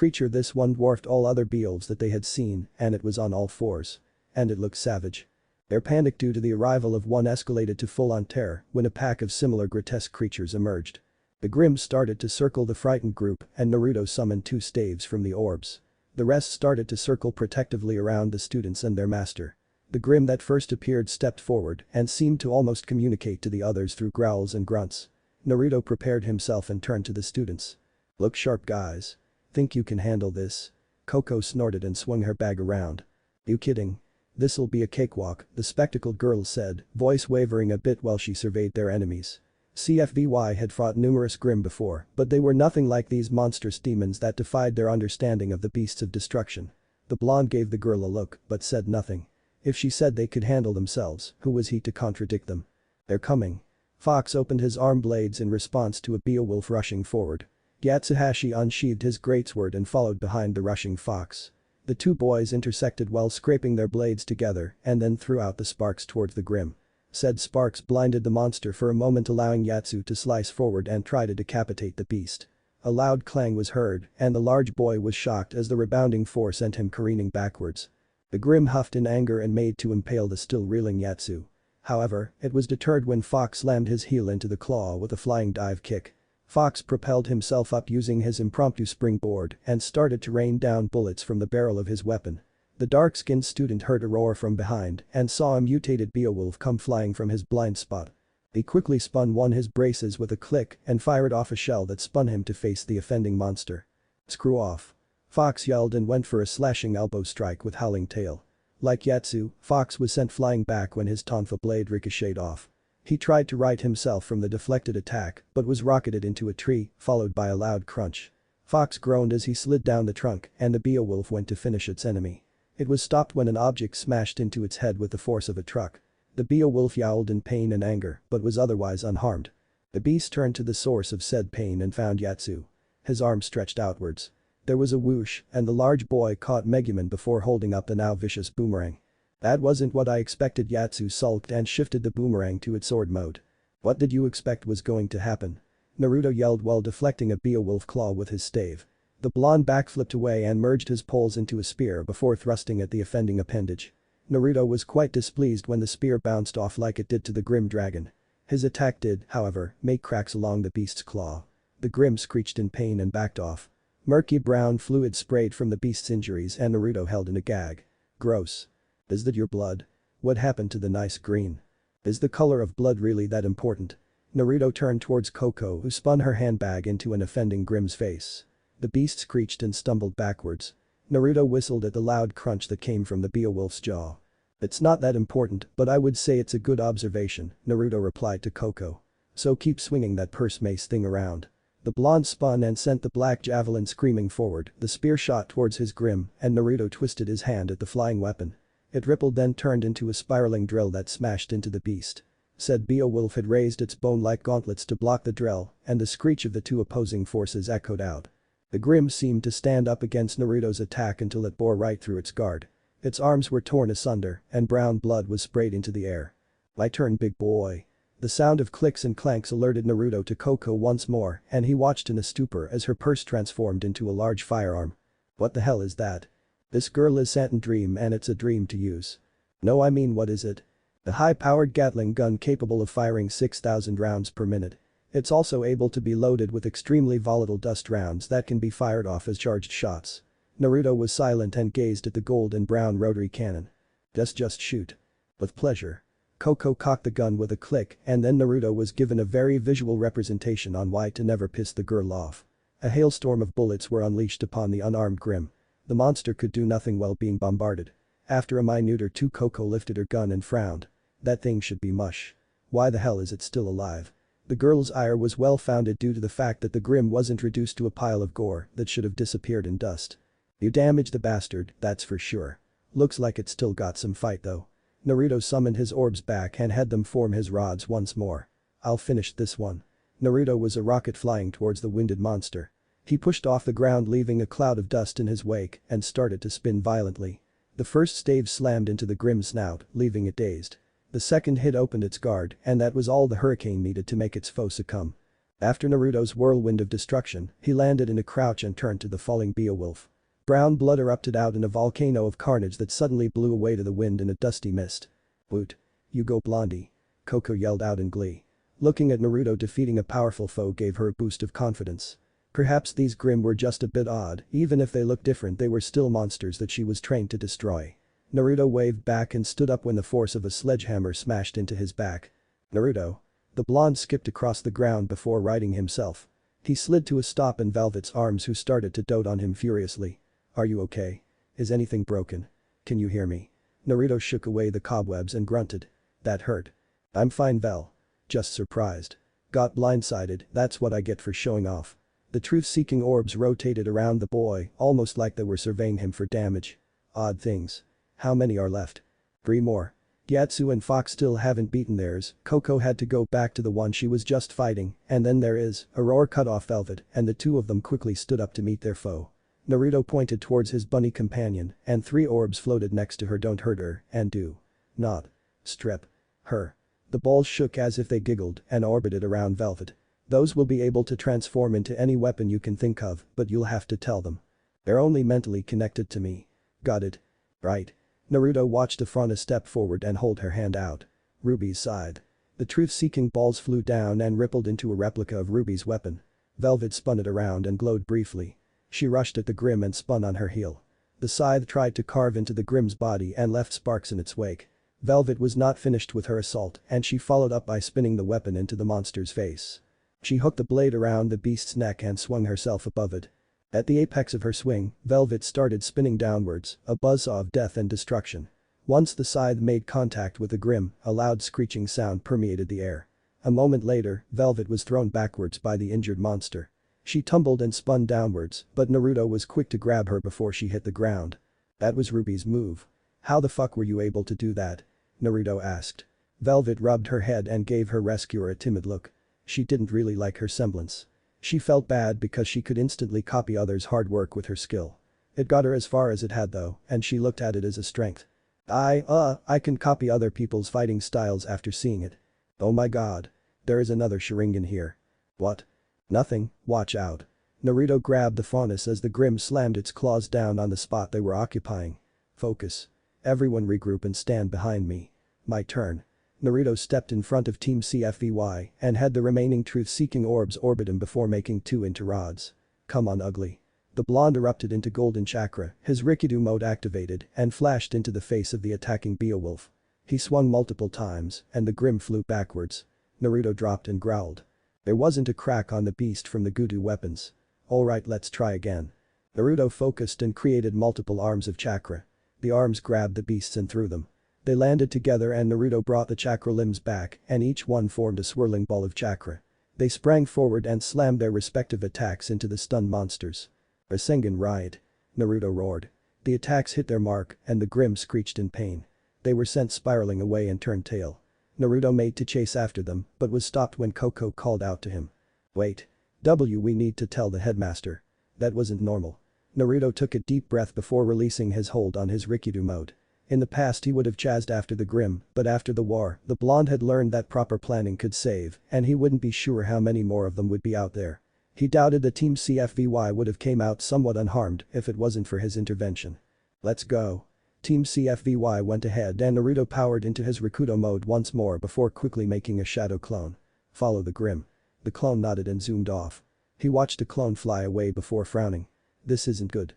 one dwarfed all other beowulfs that they had seen, and it was on all fours. And it looked savage. Their panic due to the arrival of one escalated to full-on terror when a pack of similar grotesque creatures emerged. The Grimm started to circle the frightened group and Naruto summoned two staves from the orbs. The rest started to circle protectively around the students and their master. The Grimm that first appeared stepped forward and seemed to almost communicate to the others through growls and grunts. Naruto prepared himself and turned to the students. "Look sharp guys. Think you can handle this?" Coco snorted and swung her bag around. "You kidding? This'll be a cakewalk," the spectacled girl said, voice wavering a bit while she surveyed their enemies. CFVY had fought numerous Grimm before, but they were nothing like these monstrous demons that defied their understanding of the beasts of destruction. The blonde gave the girl a look, but said nothing. If she said they could handle themselves, who was he to contradict them? "They're coming." Fox opened his arm blades in response to a beowulf rushing forward. Yatsuhashi unsheathed his greatsword and followed behind the rushing fox. The two boys intersected while scraping their blades together and then threw out the sparks towards the Grimm. Said sparks blinded the monster for a moment, allowing Yatsu to slice forward and try to decapitate the beast. A loud clang was heard and the large boy was shocked as the rebounding force sent him careening backwards. The Grimm huffed in anger and made to impale the still reeling Yatsu. However, it was deterred when Fox slammed his heel into the claw with a flying dive kick. Fox propelled himself up using his impromptu springboard and started to rain down bullets from the barrel of his weapon. The dark-skinned student heard a roar from behind and saw a mutated beowulf come flying from his blind spot. He quickly spun his braces with a click and fired off a shell that spun him to face the offending monster. "Screw off." Fox yelled and went for a slashing elbow strike with howling tail. Like Yatsu, Fox was sent flying back when his tonfa blade ricocheted off. He tried to right himself from the deflected attack but was rocketed into a tree, followed by a loud crunch. Fox groaned as he slid down the trunk and the beowulf went to finish its enemy. It was stopped when an object smashed into its head with the force of a truck. The beowulf yowled in pain and anger but was otherwise unharmed. The beast turned to the source of said pain and found Yatsu. His arm stretched outwards. There was a whoosh and the large boy caught Megumin before holding up the now vicious boomerang. "That wasn't what I expected." Yatsu sulked and shifted the boomerang to its sword mode. "What did you expect was going to happen?" Naruto yelled while deflecting a beowulf claw with his stave. The blonde backflipped away and merged his poles into a spear before thrusting at the offending appendage. Naruto was quite displeased when the spear bounced off like it did to the Grim Dragon. His attack did, however, make cracks along the beast's claw. The Grim screeched in pain and backed off. Murky brown fluid sprayed from the beast's injuries and Naruto held in a gag. "Gross. Is that your blood? What happened to the nice green? Is the color of blood really that important?" Naruto turned towards Coco who spun her handbag into an offending Grimm's face. The beast screeched and stumbled backwards. Naruto whistled at the loud crunch that came from the beowulf's jaw. "It's not that important, but I would say it's a good observation," Naruto replied to Coco. "So keep swinging that purse mace thing around." The blonde spun and sent the black javelin screaming forward, the spear shot towards his Grimm and Naruto twisted his hand at the flying weapon. It rippled then turned into a spiraling drill that smashed into the beast. Said beowulf had raised its bone-like gauntlets to block the drill and the screech of the two opposing forces echoed out. The Grimm seemed to stand up against Naruto's attack until it bore right through its guard. Its arms were torn asunder and brown blood was sprayed into the air. "My turn, big boy." The sound of clicks and clanks alerted Naruto to Coco once more and he watched in a stupor as her purse transformed into a large firearm. "What the hell is that?" "This girl is Santin Dream and it's a dream to use." "No, I mean what is it?" "A high-powered Gatling gun capable of firing 6,000 rounds per minute. It's also able to be loaded with extremely volatile dust rounds that can be fired off as charged shots." Naruto was silent and gazed at the gold and brown rotary cannon. Just shoot." With pleasure. Coco cocked the gun with a click and then Naruto was given a very visual representation on why to never piss the girl off. A hailstorm of bullets were unleashed upon the unarmed Grim. The monster could do nothing while being bombarded. After a minute or two Coco lifted her gun and frowned. That thing should be mush. Why the hell is it still alive? The girl's ire was well founded due to the fact that the Grim wasn't reduced to a pile of gore that should have disappeared in dust. You damaged the bastard, that's for sure. Looks like it still got some fight though. Naruto summoned his orbs back and had them form his rods once more. I'll finish this one. Naruto was a rocket flying towards the winded monster. He pushed off the ground leaving a cloud of dust in his wake and started to spin violently. The first stave slammed into the Grim's snout, leaving it dazed. The second hit opened its guard and that was all the hurricane needed to make its foe succumb. After Naruto's whirlwind of destruction, he landed in a crouch and turned to the falling Beowulf. Brown blood erupted out in a volcano of carnage that suddenly blew away to the wind in a dusty mist. Woot. You go Blondie. Coco yelled out in glee. Looking at Naruto defeating a powerful foe gave her a boost of confidence. Perhaps these Grim were just a bit odd, even if they looked different they were still monsters that she was trained to destroy. Naruto waved back and stood up when the force of a sledgehammer smashed into his back. Naruto. The blonde skipped across the ground before righting himself. He slid to a stop in Velvet's arms who started to dote on him furiously. Are you okay? Is anything broken? Can you hear me? Naruto shook away the cobwebs and grunted. That hurt. I'm fine Vel. Just surprised. Got blindsided, that's what I get for showing off. The truth-seeking orbs rotated around the boy, almost like they were surveying him for damage. Odd things. How many are left? 3 more. Gyatso and Fox still haven't beaten theirs, Coco had to go back to the one she was just fighting, and then there is, a roar cut off Velvet, and the two of them quickly stood up to meet their foe. Naruto pointed towards his bunny companion, and 3 orbs floated next to her. Don't hurt her, and do not strip her. The balls shook as if they giggled and orbited around Velvet. Those will be able to transform into any weapon you can think of, but you'll have to tell them. They're only mentally connected to me. Got it? Right. Naruto watched Afrana step forward and hold her hand out. Ruby sighed. The truth-seeking balls flew down and rippled into a replica of Ruby's weapon. Velvet spun it around and glowed briefly. She rushed at the Grim and spun on her heel. The scythe tried to carve into the Grim's body and left sparks in its wake. Velvet was not finished with her assault and she followed up by spinning the weapon into the monster's face. She hooked the blade around the beast's neck and swung herself above it. At the apex of her swing, Velvet started spinning downwards, a buzzsaw of death and destruction. Once the scythe made contact with the Grim, a loud screeching sound permeated the air. A moment later, Velvet was thrown backwards by the injured monster. She tumbled and spun downwards, but Naruto was quick to grab her before she hit the ground. That was Ruby's move. How the fuck were you able to do that? Naruto asked. Velvet rubbed her head and gave her rescuer a timid look. She didn't really like her semblance. She felt bad because she could instantly copy others' hard work with her skill. It got her as far as it had though, and she looked at it as a strength. I can copy other people's fighting styles after seeing it. Oh my god. There is another Sharingan here. What? Nothing, watch out. Naruto grabbed the Faunus as the Grim slammed its claws down on the spot they were occupying. Focus. Everyone regroup and stand behind me. My turn. Naruto stepped in front of Team CFVY and had the remaining truth-seeking orbs orbit him before making 2 into rods. Come on ugly. The blonde erupted into golden chakra, his Rikido mode activated and flashed into the face of the attacking Beowulf. He swung multiple times and the Grim flew backwards. Naruto dropped and growled. There wasn't a crack on the beast from the Gudu weapons. Alright, let's try again. Naruto focused and created multiple arms of chakra. The arms grabbed the beasts and threw them. They landed together and Naruto brought the chakra limbs back and each one formed a swirling ball of chakra. They sprang forward and slammed their respective attacks into the stunned monsters. Rasengan riot. Naruto roared. The attacks hit their mark and the Grim screeched in pain. They were sent spiraling away and turned tail. Naruto made to chase after them but was stopped when Coco called out to him. Wait. We need to tell the headmaster. That wasn't normal. Naruto took a deep breath before releasing his hold on his Rikido mode. In the past he would have chased after the Grim, but after the war, the blonde had learned that proper planning could save and he wouldn't be sure how many more of them would be out there. He doubted the Team CFVY would have came out somewhat unharmed if it wasn't for his intervention. Let's go. Team CFVY went ahead and Naruto powered into his Rikudo mode once more before quickly making a shadow clone. Follow the Grim. The clone nodded and zoomed off. He watched the clone fly away before frowning. This isn't good.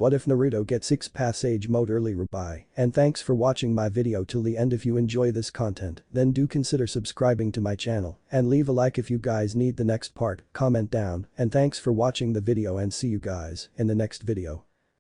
What if Naruto gets 6 passage mode early rwby? And thanks for watching my video till the end. If you enjoy this content, then do consider subscribing to my channel and leave a like if you guys need the next part, comment down, and thanks for watching the video and see you guys in the next video.